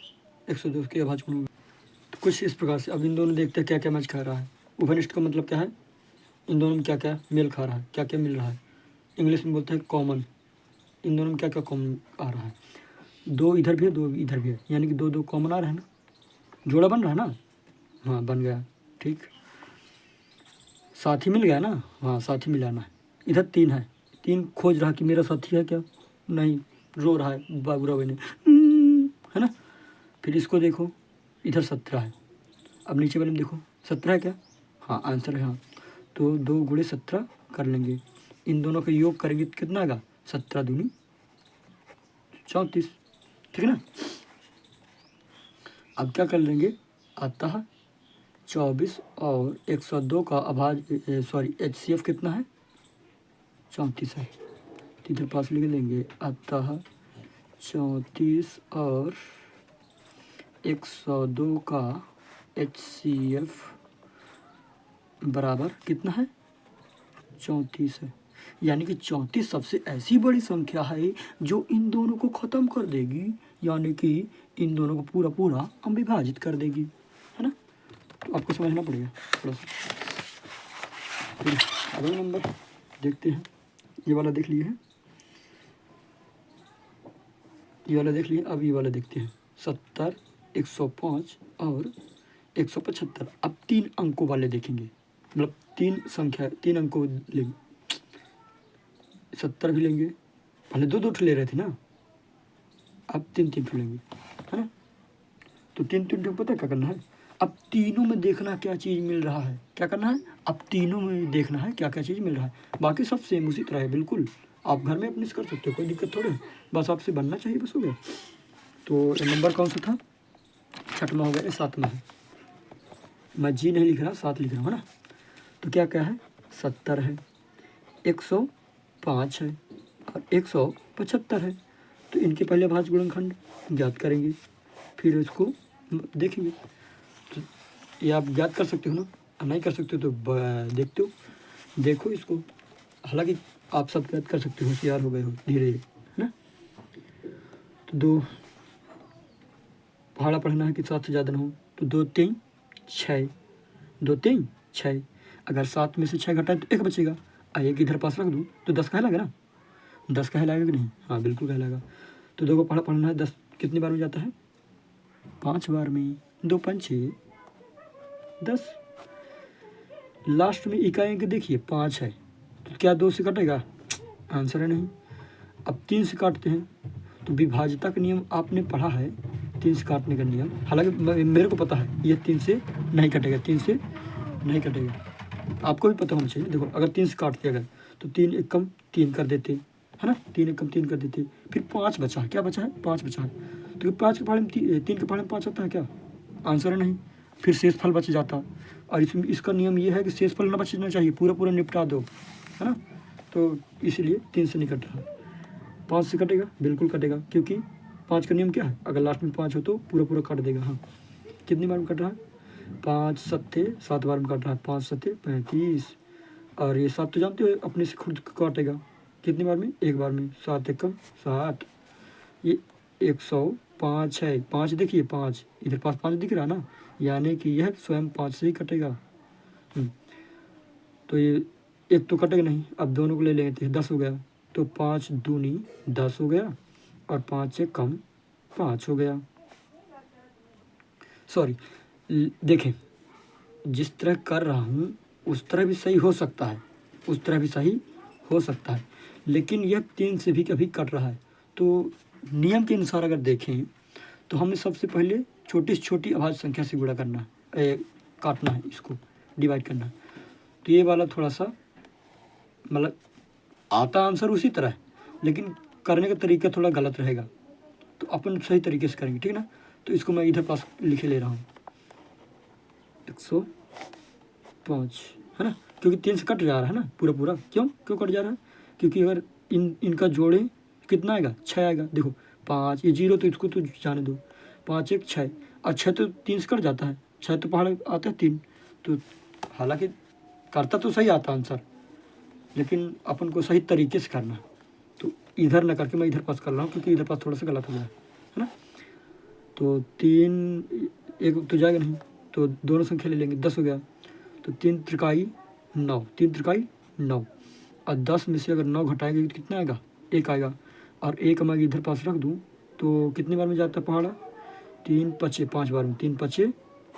102 के अभाज्य गुण। तो कुछ इस प्रकार से अब इन दोनों देखते हैं क्या क्या मैच खा रहा है। उभयनिष्ठ का मतलब क्या है, इन दोनों में क्या क्या मेल खा रहा है, क्या क्या मिल रहा है। इंग्लिश में बोलते हैं कॉमन, इन दोनों में क्या क्या कॉमन आ रहा है। 2 इधर भी है, 2 इधर भी है, यानी कि 2 2 कॉमन आ रहा है ना, जोड़ा बन रहा है ना, हाँ बन गया, ठीक। साथी मिल गया ना, हाँ साथी मिलाना है। इधर 3 है, 3 खोज रहा कि मेरा साथी है क्या, नहीं, रो रहा है बाबूराव बने, है ना। फिर इसको देखो, इधर 17 है, अब नीचे वाले में देखो 17 है क्या, हाँ आंसर है हाँ। तो 2 गुणे 17 कर लेंगे, इन दोनों का योग करेंगे तो कितना आएगा, 17 दूनी 34, ठीक है ना। अब क्या कर लेंगे, अतः 24 और 102 का HCF कितना है, 34 है। तो इधर पास लिख लेंगे, अतः 34 और 102 का HCF बराबर कितना है, 34 है। यानी कि 34 सबसे ऐसी बड़ी संख्या है जो इन दोनों को ख़त्म कर देगी, यानी कि इन दोनों को पूरा पूरा विभाजित कर देगी, है ना। तो आपको समझना पड़ेगा थोड़ा सा। फिर अगला नंबर देखते हैं, ये वाला देख लिए है, ये वाला देख लिए। अब ये वाला देखते हैं, 70, 105 और 175। अब 3 अंकों वाले देखेंगे, मतलब 3 अंकों लेंगे। 70 भी लेंगे, पहले 2 ले रहे थे ना, अब 3 लेंगे, है ना। तो 3 पता क्या करना है, अब तीनों में देखना क्या चीज़ मिल रहा है, क्या करना है, अब तीनों में देखना है क्या क्या चीज़ मिल रहा है। बाकी सब सेम उसी तरह है, बिल्कुल आप घर में अपने से कर सकते हो, कोई दिक्कत थोड़ी है, बस आपसे बनना चाहिए, बस हो गया। तो नंबर कौन सा था, 6वां हो गया, 7वां है। मैं जी नहीं लिख रहा, 7 लिख रहा हूँ, है ना। तो क्या क्या है, 70 है, 105 है और 175 है। तो इनके पहले भाज्य गुणनखंड ज्ञात करेंगे, फिर इसको देखेंगे। तो ये आप ज्ञात कर सकते हो ना, नहीं कर सकते हो तो देखते हो, देखो इसको। हालांकि आप सब ज्ञात कर सकते हो, होशियार हो गए हो धीरे धीरे, है ना। तो 2 भाड़ा पढ़ना है कि 7 से ज़्यादा ना हो, तो 2 3 6, 2 3 6। अगर 7 में से 6 घटाए तो 1 बचेगा, एक इधर पास रख दूँ तो 10 कहलाएगा ना, 10 कहलाएगा कि नहीं, हाँ बिल्कुल कहलाएगा। तो 2 को पढ़ना है, 10 कितनी बार में जाता है, 5 बार में, 2 5 6 10। लास्ट में इकाई अंक देखिए 5 है, तो क्या 2 से कटेगा, आंसर है नहीं। अब 3 से काटते हैं, तो विभाज्यता का नियम आपने पढ़ा है, 3 से काटने का नियम, हालांकि मेरे को पता है ये 3 से नहीं कटेगा, 3 से नहीं कटेगा, आपको भी पता होना चाहिए। देखो अगर 3 से काटते अगर, तो 3 एक कम 3 कर देते, है ना, 3 एक कम 3 कर देते, फिर 5 बचा है, क्या बचा है, 5 बचा है। तो 5 के पहाड़े में 3 के पहाड़े में 5 होता है क्या, आंसर है नहीं। फिर शेष फल बच जाता, और इसमें इसका नियम ये है कि शेष फल ना बचना चाहिए, पूरा पूरा निपटा दो, है ना। तो इसीलिए 3 से नहीं कट रहा, 5 से कटेगा, बिल्कुल कटेगा, क्योंकि 5 का नियम क्या है, अगर लास्ट में 5 हो तो पूरा पूरा काट देगा। हाँ, कितनी बार में कट रहा है, 5 7 7 बार में काट रहा है, 5 7 35, और ये 7 तो जानते हो अपने से खुद काटेगा, कितनी बार में, 1 बार में, 7 एक कम 7, ये 105 है, 5 देखिए 5 इधर पास 5 दिख रहा ना, यानी कि यह स्वयं 5 से ही कटेगा। तो ये एक तो कटेगा नहीं, अब दोनों को ले लेंगे तो 10 हो गया, तो 5 दूनी 10 हो गया, और 5 से कम 5 हो गया। सॉरी, देखें जिस तरह कर रहा हूँ उस तरह भी सही हो सकता है, उस तरह भी सही हो सकता है, लेकिन यह 3 से भी कभी कट रहा है। तो नियम के अनुसार अगर देखें तो हमें सबसे पहले छोटी से छोटी अभाज्य संख्या से गुणा करना है, काटना है, इसको डिवाइड करना है। तो ये वाला थोड़ा सा मतलब आता आंसर उसी तरह है, लेकिन करने का तरीका थोड़ा गलत रहेगा, तो अपन सही तरीके से करेंगे, ठीक है ना। तो इसको मैं इधर पास लिखे ले रहा हूँ, 105, है ना, क्योंकि 3 से कट जा रहा है ना पूरा पूरा, क्यों कट जा रहा है, क्योंकि अगर इनका जोड़े कितना आएगा, 6 आएगा। देखो 5, ये 0 तो इसको तो जाने दो, 5 1 6, और 6 तो 3 से कट जाता है, 6 तो पहाड़ आता है 3, तो हालांकि करता तो सही आता आंसर, लेकिन अपन को सही तरीके से करना। तो इधर ना करके मैं इधर पास कर रहा हूँ, क्योंकि इधर पास थोड़ा सा गलत हो गया है ना। तो 3 एक तो जाएगा नहीं, तो दोनों संख्या ले लेंगे, 10 हो गया, तो 3 त्रिकाई 9, 3 त्रिकाई 9, और 10 में से अगर 9 घटाएंगे तो कितना आएगा, 1 आएगा, और 1 मैं इधर पास रख दूँ तो कितनी बार में जाता है पहाड़ा, 3 5 5 बार में, 3 5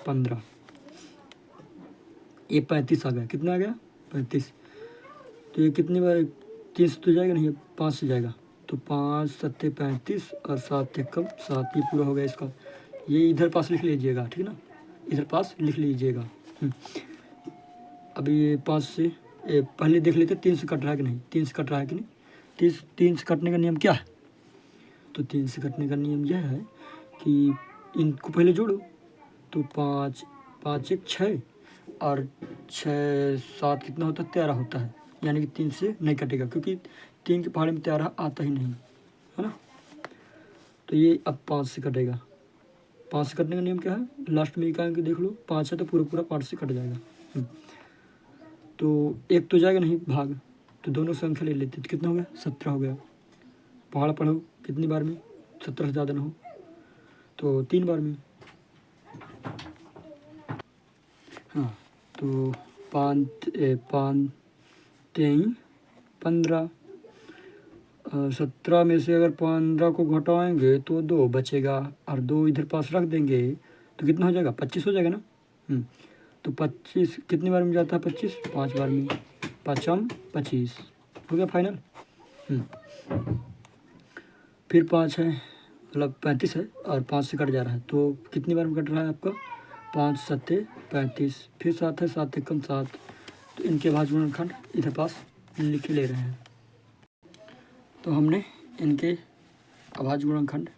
15, ये 35 आ गया, कितना आ गया 35। तो ये कितनी बार, 3 से तो जाएगा नहीं, 5 से जाएगा, तो 5 7 35 और 7 1 कम 7, ये पूरा हो गया इसका। ये इधर पास लिख लीजिएगा, ठीक है ना, इधर पास लिख लीजिएगा। अभी ये 5 से पहले देख लेते 3 से कट रहा है कि नहीं, 3 से कट रहा है कि नहीं। 3 से कटने का नियम क्या है, तो 3 से कटने का नियम यह है कि इनको पहले जोड़ो। तो 5 5 1 6 और 6 7 कितना होता है, 13 होता है। यानी कि 3 से नहीं कटेगा, क्योंकि 3 के पहाड़े में 13 आता ही नहीं, है ना। तो ये अब 5 से कटेगा। 5 से कटने का नियम क्या है, लास्ट में इकाई देख लो, 5 है तो पूरा पूरा 5 से कट जाएगा। तो एक तो जाएगा नहीं भाग, तो दोनों संख्या ले लेते, तो कितना हो गया, 17 हो गया। पहाड़ पढ़ो कितनी बार में, 17 से ज़्यादा ना हो तो 3 बार में। हाँ, तो 5 5 3 15, 17 में से अगर 15 को घटाएंगे तो 2 बचेगा, और 2 इधर पास रख देंगे तो कितना हो जाएगा, 25 हो जाएगा ना। तो 25 कितनी बार में जाता है, 25 5 बार में, 5 25 हो गया फाइनल। फिर 5 है, मतलब 35 है, और 5 से कट जा रहा है, तो कितनी बार में कट रहा है आपका, 5 7 35, फिर 7 है, 7 1 7। तो इनके अभाज्य गुणनखंड इधर पास लिख ले रहे हैं। तो हमने इनके अभाज्य गुणनखंड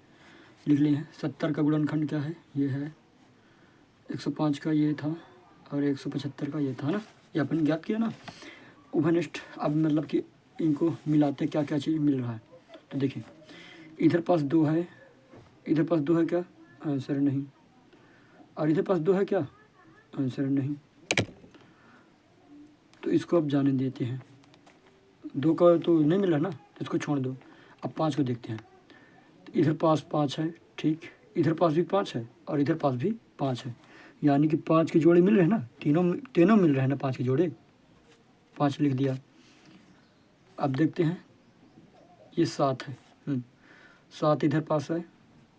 लिख लिए हैं। 70 का गुणनखंड क्या है, ये है 105 का ये था, और 175 का ये था ना, ये अपन ज्ञात किया ना। उभयनिष्ठ, अब मतलब कि इनको मिलाते क्या क्या चीज़ मिल रहा है। तो देखिए इधर पास 2 है, इधर पास 2 है क्या, आंसर नहीं, और इधर पास 2 है क्या, आंसर नहीं। तो इसको अब जाने देते हैं, 2 का तो नहीं मिला ना, तो इसको छोड़ दो। अब 5 को देखते हैं। तो इधर पास 5 है, ठीक, इधर पास भी 5 है, और इधर पास भी 5 है, यानी कि 5 के जोड़े मिल रहे हैं ना, तीनों मिल रहे हैं ना 5 के जोड़े, 5 लिख दिया। अब देखते हैं, ये 7 है, 7 इधर पास है,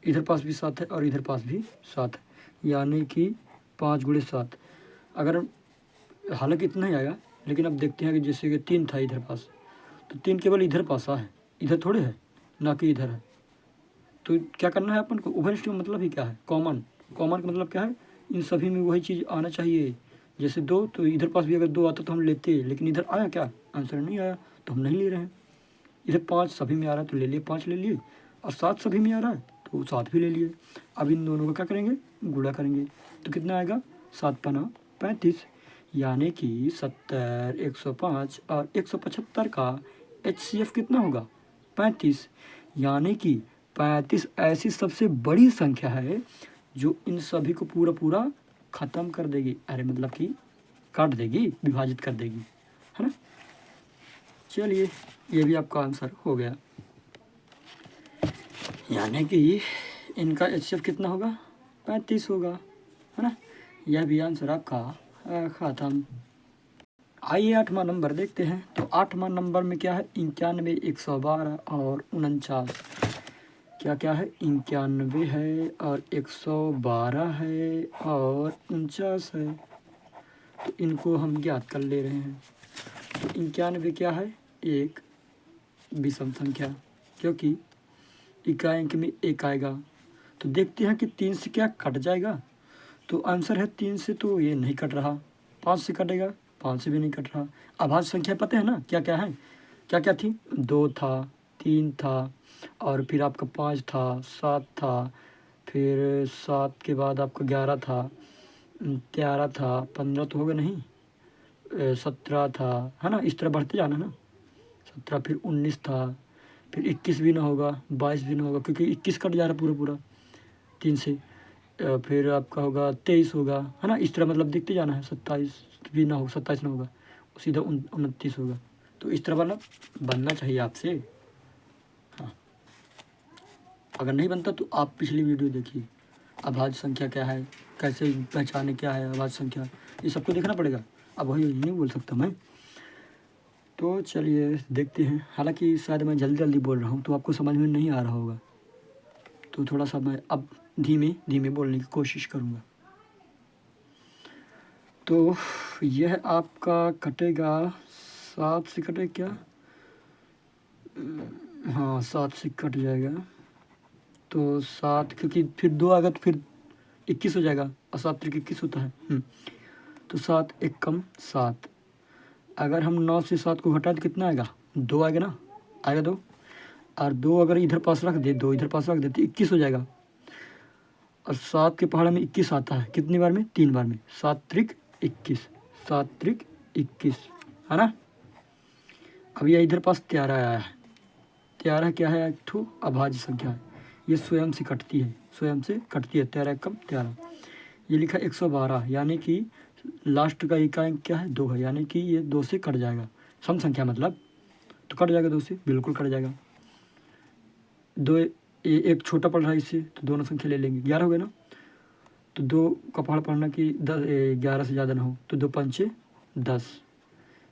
इधर पास भी 7 है, और इधर पास भी 7 है, यानी कि 5 गुणे 7। अगर हालांकि इतना ही आएगा, लेकिन अब देखते हैं कि जैसे कि 3 था इधर पास, तो 3 केवल इधर पास है, इधर थोड़े है, ना कि इधर है। तो क्या करना है अपन को, उभयनिष्ठ का मतलब ही क्या है, कॉमन का मतलब क्या है, इन सभी में वही चीज़ आना चाहिए। जैसे 2, तो इधर पास भी अगर 2 आता तो हम लेते, लेकिन इधर आया क्या, आंसर नहीं आया, तो हम नहीं ले रहे हैं। इधर 5 सभी में आ रहा है तो ले लिए, 5 ले लिए, और 7 सभी में आ रहा है तो 7 भी ले लिए। अब इन दोनों का क्या करेंगे, गुणा करेंगे, तो कितना आएगा, 7 पना 35, यानी कि 70 105 और 175 का HCF कितना होगा, 35। यानी कि 35 ऐसी सबसे बड़ी संख्या है जो इन सभी को पूरा पूरा ख़त्म कर देगी, अरे मतलब कि काट देगी, विभाजित कर देगी, है ना। चलिए ये भी आपका आंसर हो गया, यानी कि इनका HCF कितना होगा, 35 होगा, है ना। यह भी आंसर आपका ख़त्म। आइए 8वां नंबर देखते हैं। तो 8वां नंबर में क्या है, 91 112 और 49। क्या क्या है, 91 है और 112 है और 49 है। तो इनको हम ज्ञात कर ले रहे हैं। तो 91 क्या है, एक विषम संख्या, क्योंकि इकाई अंक में 1 आएगा। तो देखते हैं कि 3 से क्या कट जाएगा, तो आंसर है 3 से तो ये नहीं कट रहा, 5 से कटेगा, 5 से भी नहीं कट रहा। अभाज्य संख्या पता है ना क्या क्या है, क्या क्या थी, 2 था, 3 था, और फिर आपका 5 था, 7 था, फिर 7 के बाद आपका 11 था, 13 था, 15 तो होगा नहीं, 17 था, है ना। इस तरह बढ़ते जाना ना, 17, फिर 19 था, फिर 21 भी ना होगा, 22 भी ना होगा, क्योंकि 21 कट जा रहा पूरा पूरा 3 से। फिर आपका होगा 23 होगा, है ना। इस तरह मतलब देखते जाना है, 27 भी ना हो, 27 ना होगा, सीधा 29 होगा। तो इस तरह वाला बनना चाहिए आपसे। हाँ, अगर नहीं बनता तो आप पिछली वीडियो देखिए, अभाज्य संख्या क्या है, कैसे पहचाने क्या है अभाज्य संख्या, ये सबको देखना पड़ेगा। अब वही नहीं बोल सकता मैं। तो चलिए देखते हैं, हालांकि शायद मैं जल्दी जल्दी बोल रहा हूँ तो आपको समझ में नहीं आ रहा होगा, तो थोड़ा सा मैं अब धीमे धीमे बोलने की कोशिश करूँगा। तो यह आपका कटेगा 7 से, कटे क्या, हाँ 7 से कट जाएगा। तो 7, क्योंकि फिर 2 आएगा तो फिर 21 हो जाएगा, और 7 तरीके 21 होता है। तो 7 1 कम 7, अगर हम 9 से 7 को घटाए तो कितना आएगा, 2 आएगा ना, आएगा 2। और 2 अगर इधर पास रख दे, 2 इधर पास रख दे तो 21 हो जाएगा। और 7 के पहाड़ में 21 आता है, कितनी बार में? 3 बार में। 7 त्रिक 21, 7 त्रिक 21, है ना। अब यह इधर पास 13 आया है। 13 क्या है? एक ठो अभाज्य संख्या है, ये स्वयं से कटती है, स्वयं से कटती है। 13 कम 13। ये लिखा 112, यानी कि लास्ट का इकाई क्या है? 2 है, यानी कि ये 2 से कट जाएगा। सम संख्या मतलब तो कट जाएगा 2 से, बिल्कुल कट जाएगा। 2 एक छोटा पड़ रहा है इससे, तो दोनों संख्या ले लेंगे। 11 हो गया ना, तो 2 का पहाड़ पढ़ना कि 11 से ज़्यादा ना हो, तो 2 पंचे 10,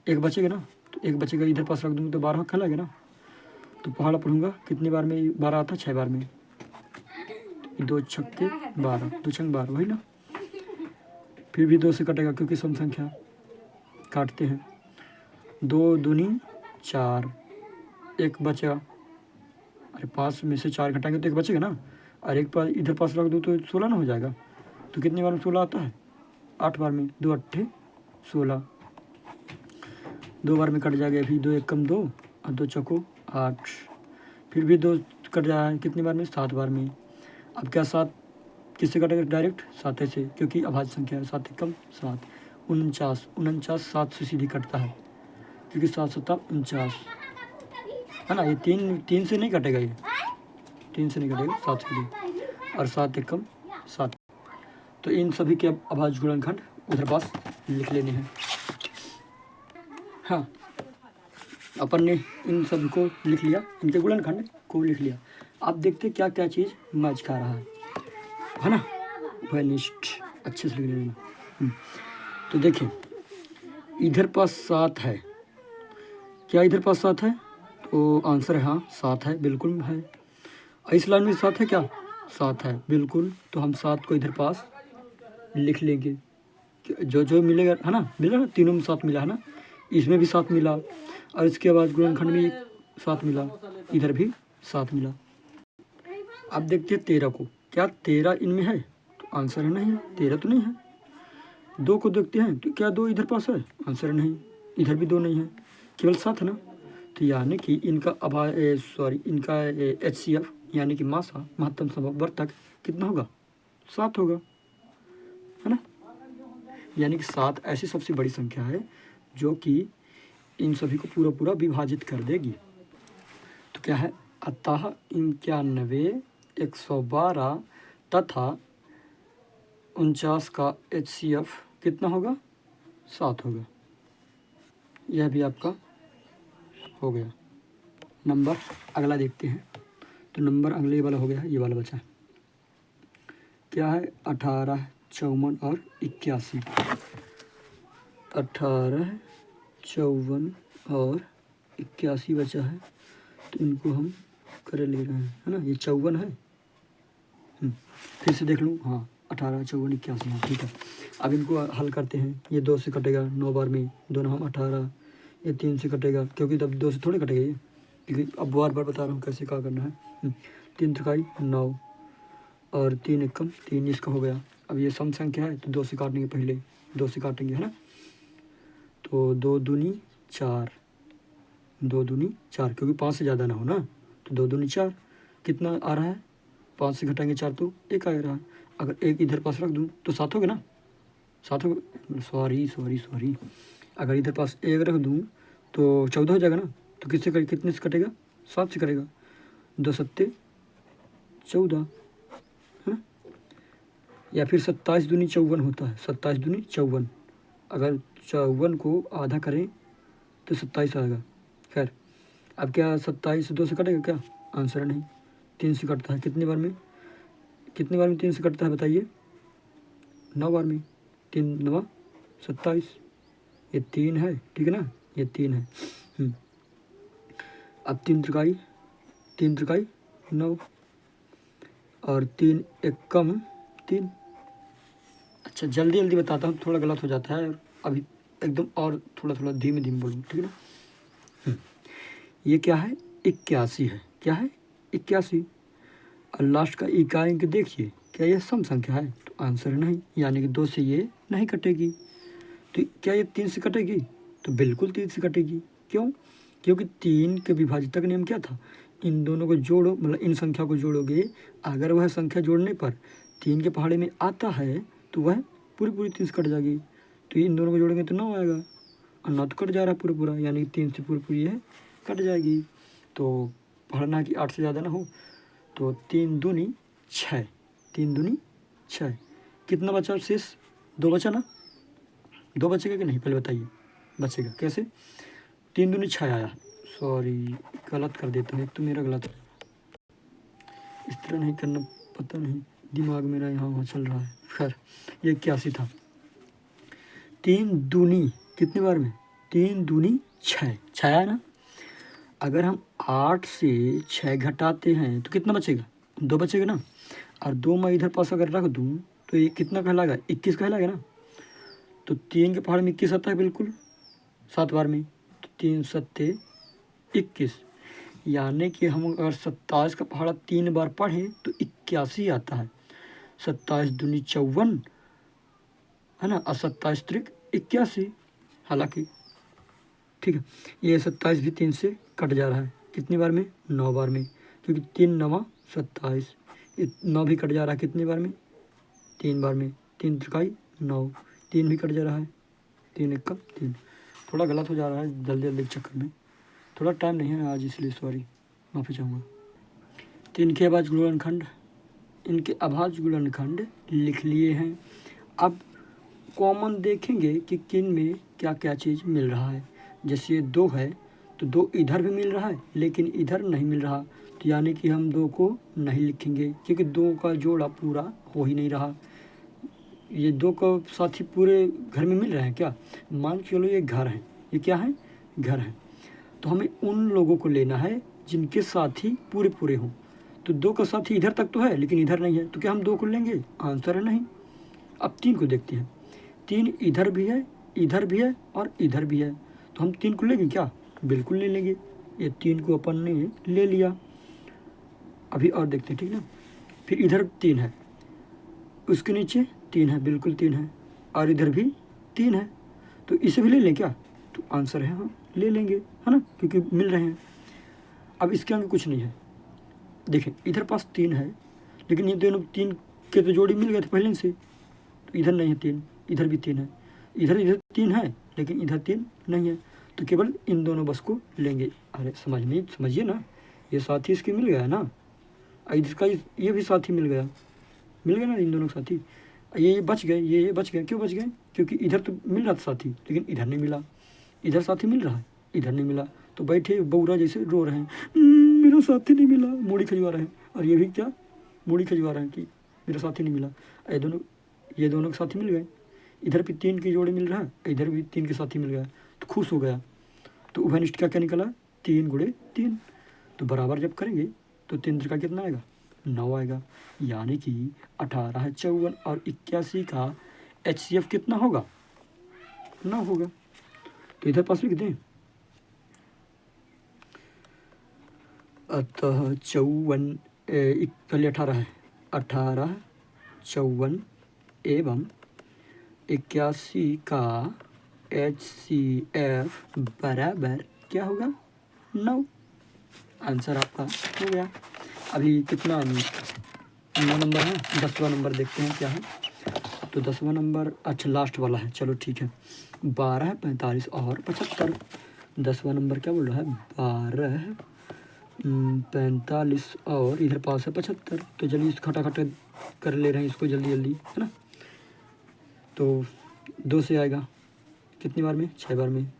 एक बचेगा ना, तो एक बचेगा, इधर पास रख दूँगा तो 12 खेलेगा ना। तो पहाड़ पढ़ूंगा कितनी बार में? 12 आता है, 6 बार में। 2 छक्के 12, 2 छंग 12, वही ना। फिर भी 2 से कटेगा क्योंकि सम संख्या, काटते हैं। 2 दूनी 4, एक बचा। अरे 5 में से 4 घटाएंगे तो एक बचेगा ना, और एक पास इधर पास रख दूँ तो 16 ना हो जाएगा। तो कितनी बार में 16 आता है? 8 बार में। 2 अट्ठे 16, 2 बार में कट जाएगा। फिर 2 एक कम 2 और 2 चौको 8, फिर भी 2 कट जाए है, कितनी बार में? 7 बार में। अब क्या 7 किससे कटेगा? डायरेक्ट 7 से, क्योंकि अभाज्य संख्या है। 7 एक कम 7, 49, 7 से सीधी कटता है, क्योंकि 7 7 49, है ना। ये 3 से नहीं कटेगा, ये 3 से नहीं कटेगा, 7 से कटेगा। और 7 एक कम 7। तो इन सभी के अभाज्य गुणनखंड उधर पास लिख लेने हैं। हाँ, अपन ने इन सब को लिख लिया, इनके गुणनखंड को लिख लिया। आप देखते क्या क्या चीज़ मैच खा रहा है ना। वनिष्ठ अच्छे से लिख लेना। तो देखिए इधर पास 7 है, क्या इधर पास 7 है? तो आंसर है हाँ 7 है, बिल्कुल है। इस लाइन में 7 है क्या? 7 है बिल्कुल। तो हम 7 को इधर पास लिख लेंगे, जो जो मिलेगा, है ना। मिला ना, तीनों में 7 मिला है ना, इसमें भी 7 मिला, और इसके बाद गुणनखंड में 7 मिला, इधर भी 7 मिला। अब देखते हैं 13 को, क्या 13 इनमें है? तो आंसर है नहीं, 13 तो नहीं है। 2 को देखते हैं, तो क्या 2 इधर पास है? आंसर है नहीं, इधर भी 2 नहीं है, केवल 7 है ना। तो यानी कि इनका इनका HCF यानी कि मासा, महत्तम समवर्तक कितना होगा? 7 होगा, है ना। यानी कि 7 ऐसी सबसे बड़ी संख्या है जो कि इन सभी को पूरा पूरा विभाजित कर देगी। तो क्या है? अतः 91, 112 तथा 49 का HCF कितना होगा? 7 होगा। यह भी आपका हो गया। नंबर अगला देखते हैं। तो नंबर अगले वाला हो गया है, ये वाला बचा है। क्या है? 18, 54 और 81। 18, 54 और 81 बचा है, तो इनको हम कर ले रहे हैं, है ना। ये 54 है, फिर से देख लूँ, हाँ 18, 54, 81, हाँ ठीक है। अब इनको हल करते हैं। ये 2 से कटेगा 9 बार में, दोनों हम 18। ये 3 से कटेगा, क्योंकि तब 2 से थोड़े कटेगा ये, क्योंकि अब बार बार बता रहा हूँ कैसे क्या करना है। 3 त्रिकाई 9 और 3 एकम 3, इसका हो गया। अब ये सम संख्या है तो 2 से काटेंगे, पहले 2 से काटेंगे, है ना। तो 2 दूनी 4, 2 दूनी 4, क्योंकि 5 से ज़्यादा ना हो ना, तो 2 दूनी 4 कितना आ रहा है? 5 से घटाएंगे 4 तो 1 आ रहा है। अगर 1 इधर पास रख दूँ तो 7 हो गया ना, 7 हो, सॉरी। अगर इधर पास 1 रख दूँ तो 14 हो जाएगा ना। तो कितने से कटेगा? 7 से कटेगा। 2 सत्ते 14, है। या फिर 27 दूनी 54 होता है, 27 दूनी 54। अगर 54 को आधा करें तो 27 आएगा। खैर, अब क्या 27 से 2 से कटेगा क्या? आंसर नहीं, 3 से कटता है। कितनी बार में 3 से कटता है बताइए? 9 बार में। 3 9 27, ये 3 है, ठीक है ना, ये 3 है। अब 3 त्रिकाई 9 और 3 एक कम 3। अच्छा जल्दी बताता हूँ, थोड़ा गलत हो जाता है अभी, एकदम और थोड़ा धीमे बोलूँ, ठीक है ना। ये क्या है? 81 है। क्या है? 81। और लास्ट का इकाई अंक देखिए, क्या ये सम संख्या है? तो आंसर नहीं, यानी कि 2 से ये नहीं कटेगी। तो क्या ये 3 से कटेगी? तो बिल्कुल 3 से कटेगी। क्यों? क्योंकि 3 के विभाजित का नियम क्या था? इन दोनों को जोड़ो, मतलब इन संख्या को जोड़ोगे, अगर वह संख्या जोड़ने पर 3 के पहाड़े में आता है तो वह पूरी पूरी 3 से कट जाएगी। तो इन दोनों को जोड़ेंगे तो 9 आएगा, और 9 तो कट जा रहा है पूरा पूरा, यानी 3 से पूरी पूरी है कट जाएगी। तो पढ़ना कि 8 से ज़्यादा ना हो। तो 3 दूनी 6, 3 दूनी 6, कितना बचा शेष? 2 बचा ना, 2 बचेगा कि नहीं पहले बताइए? बचेगा कैसे? 3 दूनी 6 आया, सॉरी गलत कर देता हूँ, एक तो मेरा गलत है, इस तरह नहीं करना, पता नहीं दिमाग मेरा यहाँ वहाँ चल रहा है। खैर ये 81 था। 3 दूनी कितने बार में? 3 दूनी 6, 6 आया ना। अगर हम 8 से 6 घटाते हैं तो कितना बचेगा? 2 बचेगा ना। और 2 मैं इधर पास अगर रख दूँ तो ये कितना कहलाएगा? 21 कहलाएगा ना। तो 3 के पहाड़ में 21 आता है बिल्कुल 7 बार में, तो 3 सत्ते 21, यानी कि हम अगर 27 का पहाड़ा 3 बार पढ़ें तो 81 आता है। 27 दूनी 54 है ना, और 27 त्रिक 81, हालांकि ठीक है। ये 27 भी 3 से कट जा रहा है, कितनी बार में? 9 बार में, क्योंकि 3 9 27, 9 भी कट जा रहा है कितनी बार में? 3 बार में, 3 त्रिकाई 9, 3 भी कट जा रहा है, 3 1 का 3। थोड़ा गलत हो जा रहा है जल्दी जल्दी के चक्कर में, थोड़ा टाइम नहीं है आज इसलिए सॉरी, माफ़ी चाहूँगा। 3 के अभाज्य गुणनखंड, इनके अभाज्य गुणनखंड लिख लिए हैं। अब कॉमन देखेंगे कि किन में क्या क्या चीज़ मिल रहा है। जैसे 2 है तो 2 इधर भी मिल रहा है लेकिन इधर नहीं मिल रहा, तो यानी कि हम 2 को नहीं लिखेंगे, क्योंकि 2 का जोड़ा पूरा हो ही नहीं रहा। ये 2 का साथी पूरे घर में मिल रहे हैं क्या? मान के चलो ये घर है, ये क्या है? घर है। तो हमें उन लोगों को लेना है जिनके साथी पूरे पूरे हों। तो 2 का साथी इधर तक तो है लेकिन इधर नहीं है, तो क्या हम 2 को लेंगे? आंसर है नहीं। अब 3 को देखते हैं, 3 इधर भी है, इधर भी है और इधर भी है, तो हम 3 को लेंगे क्या? बिल्कुल नहीं लेंगे। ये 3 को अपन ने ले लिया। अभी और देखते हैं, ठीक ना। फिर इधर 3 है, उसके नीचे 3 है, बिल्कुल 3 है, और इधर भी 3 है, तो इसे भी ले लें क्या? तो आंसर है हाँ, ले लेंगे, है ना, क्योंकि मिल रहे हैं। अब इसके आगे कुछ नहीं है। देखें इधर पास 3 है लेकिन ये दोनों 3 के तो जोड़ी मिल गए थे पहले से, तो इधर नहीं है 3, इधर भी 3 है, इधर 3 है लेकिन इधर 3 नहीं है, तो केवल इन दोनों बस को लेंगे। अरे समझिए ना, ये साथी इसके मिल गया ना, इसका ये भी साथी मिल गया ना, इन दोनों साथी। ये बच गए, ये बच गए, क्यों बच गए? क्योंकि इधर तो मिल रहा था साथी लेकिन इधर नहीं मिला, इधर साथी मिल रहा है, इधर नहीं मिला, तो बैठे बौरा जैसे रो रहे हैं, मेरा साथी नहीं मिला, मूड़ी खजवा रहे हैं। और ये भी क्या? मूड़ी खजवा रहे हैं कि मेरा साथी नहीं मिला। ये दोनों के साथी मिल गए, इधर भी 3 की जोड़ी मिल रहा है, इधर भी 3 के साथी मिल गया, तो खुश हो गया। तो उभयनिष्ठ क्या क्या निकला? 3 गुणे 3, तो बराबर जब करेंगे तो 3 का कितना आएगा? 9 आएगा, यानी कि 18, 54 और 81 का HCF कितना होगा? 9 होगा। तो इधर पास लिख दें, अतः 54 पहले 18 है, 18, 54 एवं 81 का HCF बराबर क्या होगा? 9। आंसर आपका हो गया। अभी कितना 9 नंबर है, 10वां नंबर देखते हैं क्या है। तो 10वां नंबर अच्छा लास्ट वाला है, चलो ठीक है। 12, 45 और 75। 10वां नंबर क्या बोल रहा है? 12, 45 और इधर पास है 75। तो चलिए इस खटाखट कर ले रहे हैं इसको जल्दी जल्दी, है ना। तो 2 से आएगा कितनी बार में? 6 बार में,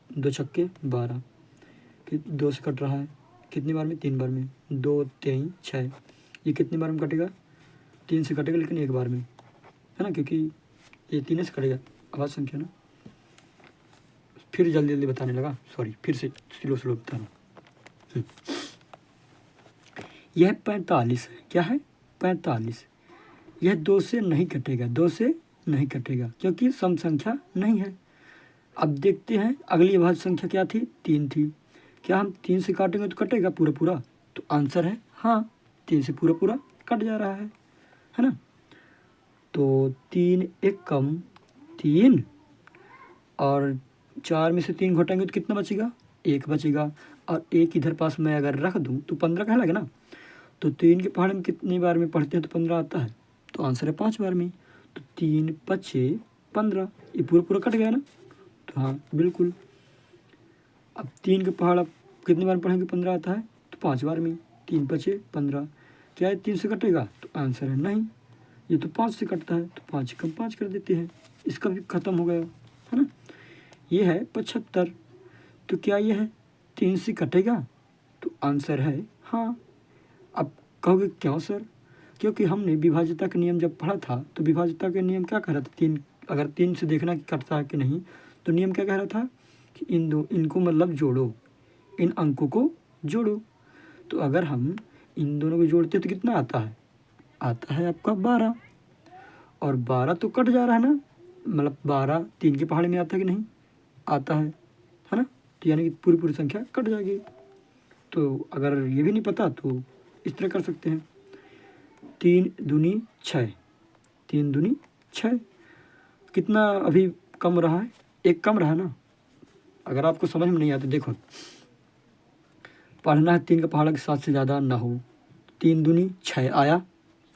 2 छक्के 12, 2 से कट रहा है कितनी बार में? 3 बार में, 2 3 6, ये कितनी बार में कटेगा? 3 से कटेगा लेकिन 1 बार में, है ना, क्योंकि ये 3 से कटेगा, आवाज़ संख्या ना। फिर जल्दी जल्दी बताने लगा, सॉरी, फिर से स्लो बता रहा हूँ। यह 45 है, क्या है? 45। यह 2 से नहीं कटेगा, 2 से नहीं कटेगा क्योंकि सम संख्या नहीं है। अब देखते हैं अगली अभाज्य संख्या क्या थी? 3 थी। क्या हम 3 से काटेंगे तो कटेगा पूरा पूरा? तो आंसर है हाँ, 3 से पूरा पूरा कट जा रहा है ना। तो 3 1 कम 3, और 4 में से 3 घटाएंगे तो कितना बचेगा? 1 बचेगा। और एक इधर पास मैं अगर रख दूँ तो 15 कहलाएगा ना। तो 3 के पहाड़े में कितनी बार में पढ़ते हैं तो 15 आता है, तो आंसर है 5 बार में। तो 3 पचे 15, ये पूरा पूरा कट गया ना, तो हाँ बिल्कुल। अब 3 के पहाड़ आप कितनी बार पढ़ेंगे 15 आता है, तो 5 बार में। 3 पचे 15, क्या ये 3 से कटेगा, तो आंसर है नहीं, ये तो 5 से कटता है, तो 5 कम 5 कर देते हैं, इसका भी ख़त्म हो गया, है ना। ये है 75, तो क्या ये है 3 से कटेगा, तो आंसर है हाँ। अब कहोगे क्यों सर, क्योंकि हमने विभाज्यता का नियम जब पढ़ा था तो विभाज्यता का नियम क्या कह रहा था, 3 अगर 3 से देखना कि कटता है कि नहीं, तो नियम क्या कह रहा था कि इनको मतलब जोड़ो, इन अंकों को जोड़ो। तो अगर हम इन दोनों को जोड़ते तो कितना आता है, आता है आपका 12, और 12 तो कट जा रहा है ना, मतलब 12 3 के पहाड़े में आता है कि नहीं, आता है ना। तो यानी कि पूरी पूरी संख्या कट जाएगी। तो अगर ये भी नहीं पता तो इस तरह कर सकते हैं, 3 दूनी 6, 3 दूनी 6, कितना अभी कम रहा है, एक कम रहा ना। अगर आपको समझ में नहीं आता देखो, पढ़ना है 3 का पहाड़ा के 7 से ज़्यादा ना हो। 3 दूनी 6 आया,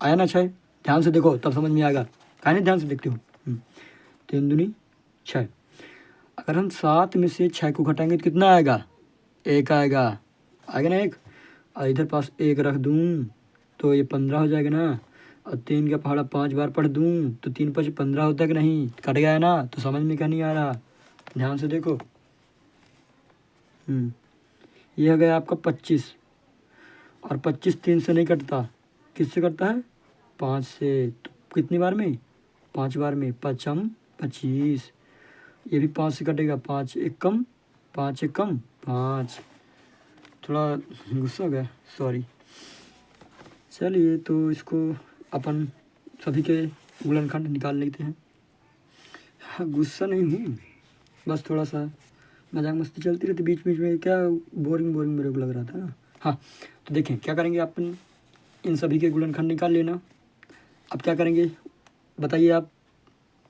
आया ना 6, ध्यान से देखो तब समझ में आएगा, कहीं नहीं ध्यान से देखते हो। 3 दूनी 6, अगर हम 7 में से 6 को घटाएंगे तो कितना आएगा, 1 आएगा, आएगा ना 1, और इधर पास 1 रख दूँ तो ये 15 हो जाएगा ना, और 3 का पहाड़ा 5 बार पढ़ दूँ तो 3 5 15 होता है कि नहीं, कट गया है ना। तो समझ में क्या नहीं आ रहा, ध्यान से देखो। ये हो गया आपका 25, और 25 3 से नहीं कटता, किससे कटता है, 5 से। तो कितनी बार में, 5 बार में, 5 25, ये भी 5 से कटेगा, 5 एक कम 5 एक कम 5, थोड़ा गुस्सा हो गया, सॉरी। चलिए तो इसको अपन सभी के गुणनखंड निकाल लेते हैं। हाँ गुस्सा नहीं हूँ, बस थोड़ा सा मजाक मस्ती चलती रहती बीच बीच में, क्या बोरिंग मेरे को लग रहा था। हाँ तो देखें क्या करेंगे, अपन इन सभी के गुणनखंड निकाल लेना। अब क्या करेंगे बताइए, आप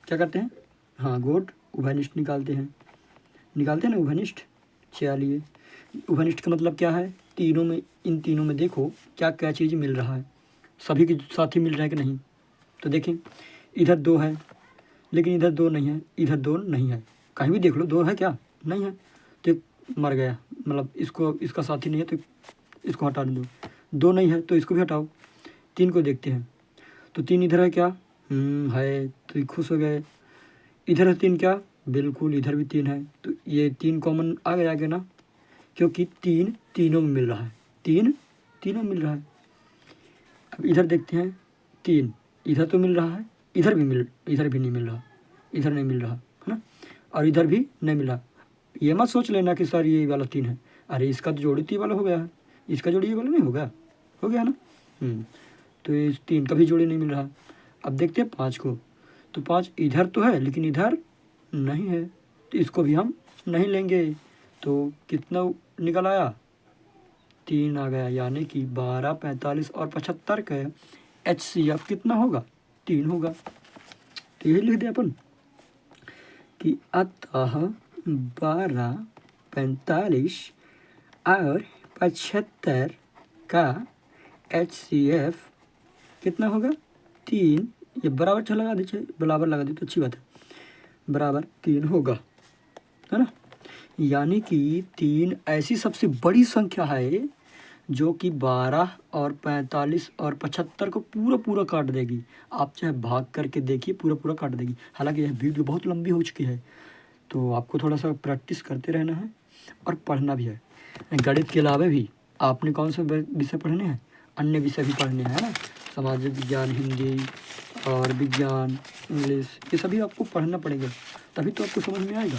क्या करते हैं, हाँ गोट उभयनिष्ठ निकालते हैं ना उभयनिष्ठ। चलिए उभयनिष्ठ का मतलब क्या है, तीनों में, इन तीनों में देखो क्या क्या चीज़ मिल रहा है, सभी के साथ ही मिल रहा है कि नहीं। तो देखें इधर 2 है, लेकिन इधर 2 नहीं है, इधर 2 नहीं है, कहीं भी देख लो 2 है क्या, नहीं है, तो मर गया, मतलब इसको, इसका साथी नहीं है तो इसको हटा दो। 2 नहीं है तो इसको भी हटाओ। 3 को देखते हैं, तो 3 इधर है क्या, है, तो खुश हो गए। इधर है 3 क्या, बिल्कुल इधर भी 3 है, तो ये 3 कॉमन आ गया आगे ना, क्योंकि 3 तीनों में मिल रहा है, 3 तीनों में मिल रहा है। अब इधर देखते हैं, 3 इधर तो मिल रहा है, इधर भी नहीं मिल रहा, इधर नहीं मिल रहा है ना, और इधर भी नहीं मिल रहा। ये मत सोच लेना कि सर ये वाला 3 है, अरे इसका तो जोड़ी 3 वाला हो गया है, इसका जोड़ी ये वाला नहीं हो गया ना। तो इस 3 का भी जोड़ी नहीं मिल रहा। अब देखते हैं 5 को, तो 5 इधर तो है लेकिन इधर नहीं है, तो इसको भी हम नहीं लेंगे। तो कितना निकल आया, 3 आ गया, यानी कि 12 45 और 75 का HCF कितना होगा, 3 होगा। तो यही लिख दे अपन कि अतः 12 45 और 75 का HCF कितना होगा, 3। ये बराबर लगा दीजिए, बराबर लगा दी तो अच्छी बात है, बराबर 3 होगा, है ना। यानी कि 3 ऐसी सबसे बड़ी संख्या है जो कि 12 और 45 और 75 को पूरा काट देगी। आप चाहे भाग करके देखिए, पूरा काट देगी। हालांकि यह वीडियो बहुत लंबी हो चुकी है, तो आपको थोड़ा सा प्रैक्टिस करते रहना है और पढ़ना भी है। गणित के अलावा भी आपने कौन से विषय पढ़ने हैं, अन्य विषय भी पढ़ने हैं, है ना, समाज विज्ञान, हिंदी और विज्ञान, इंग्लिश, ये सभी आपको पढ़ना पड़ेगा, तभी तो आपको समझ में आएगा।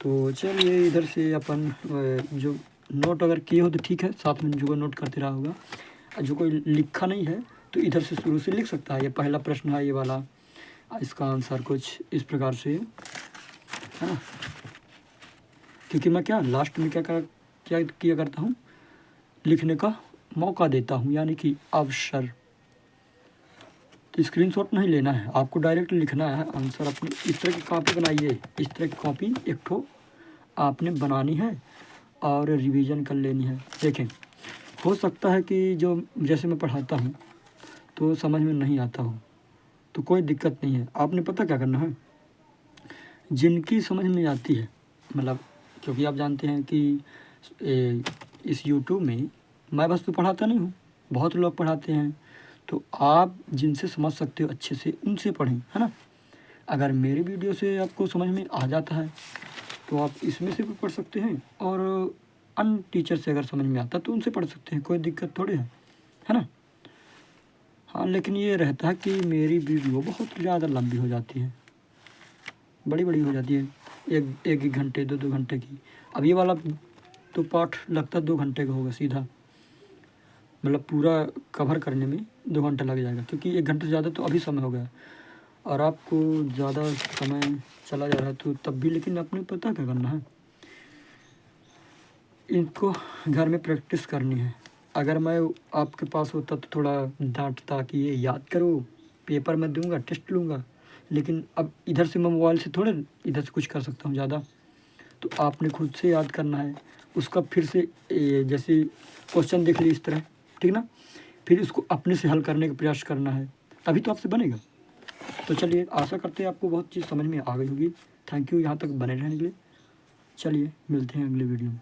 तो चलिए इधर से अपन जो नोट अगर किए हो तो ठीक है, साथ में जो नोट करते रहा होगा, जो कोई लिखा नहीं है तो इधर से शुरू से लिख सकता है। ये पहला प्रश्न है ये वाला, इसका आंसर कुछ इस प्रकार से है ना, क्योंकि मैं क्या लास्ट में क्या किया करता हूँ, लिखने का मौका देता हूँ, यानी कि अवसर। तो स्क्रीनशॉट नहीं लेना है, आपको डायरेक्ट लिखना है आंसर। अपनी इस तरह की कॉपी बनाइए, इस तरह की कॉपी एक ठो आपने बनानी है, और रिवीजन कर लेनी है। देखें, हो सकता है कि जो जैसे मैं पढ़ाता हूँ तो समझ में नहीं आता हो, तो कोई दिक्कत नहीं है। आपने पता क्या करना है, जिनकी समझ में आती है, मतलब क्योंकि आप जानते हैं कि इस यूट्यूब में मैं बस तो पढ़ाता नहीं हूँ, बहुत लोग पढ़ाते हैं। तो आप जिनसे समझ सकते हो अच्छे से उनसे पढ़ें, है ना। अगर मेरी वीडियो से आपको समझ में आ जाता है तो आप इसमें से भी पढ़ सकते हैं, और अन्य टीचर से अगर समझ में आता तो उनसे पढ़ सकते हैं, कोई दिक्कत थोड़ी है ना। हाँ, लेकिन ये रहता है कि मेरी वीडियो बहुत ज़्यादा लंबी हो जाती है, बड़ी बड़ी हो जाती है, एक एक घंटे 2 घंटे की। अब ये वाला तो पाठ लगता 2 घंटे का होगा सीधा, मतलब पूरा कवर करने में 2 घंटा लग जाएगा, क्योंकि 1 घंटे से ज़्यादा तो अभी समय हो गया और आपको ज़्यादा समय चला जा रहा है तो तब भी। लेकिन आपने पता क्या करना है, इनको घर में प्रैक्टिस करनी है। अगर मैं आपके पास होता तो थोड़ा डांटता कि ये याद करो, पेपर में दूंगा, टेस्ट लूँगा, लेकिन अब इधर से मैं मोबाइल से थोड़े इधर से कुछ कर सकता हूँ ज़्यादा। तो आपने खुद से याद करना है उसका, फिर से जैसे क्वेश्चन देख ली इस तरह, ठीक ना, फिर इसको अपने से हल करने का प्रयास करना है, तभी तो आपसे बनेगा। तो चलिए, आशा करते हैं आपको बहुत चीज़ समझ में आ गई होगी। थैंक यू यहाँ तक बने रहने के लिए। चलिए मिलते हैं अगले वीडियो में।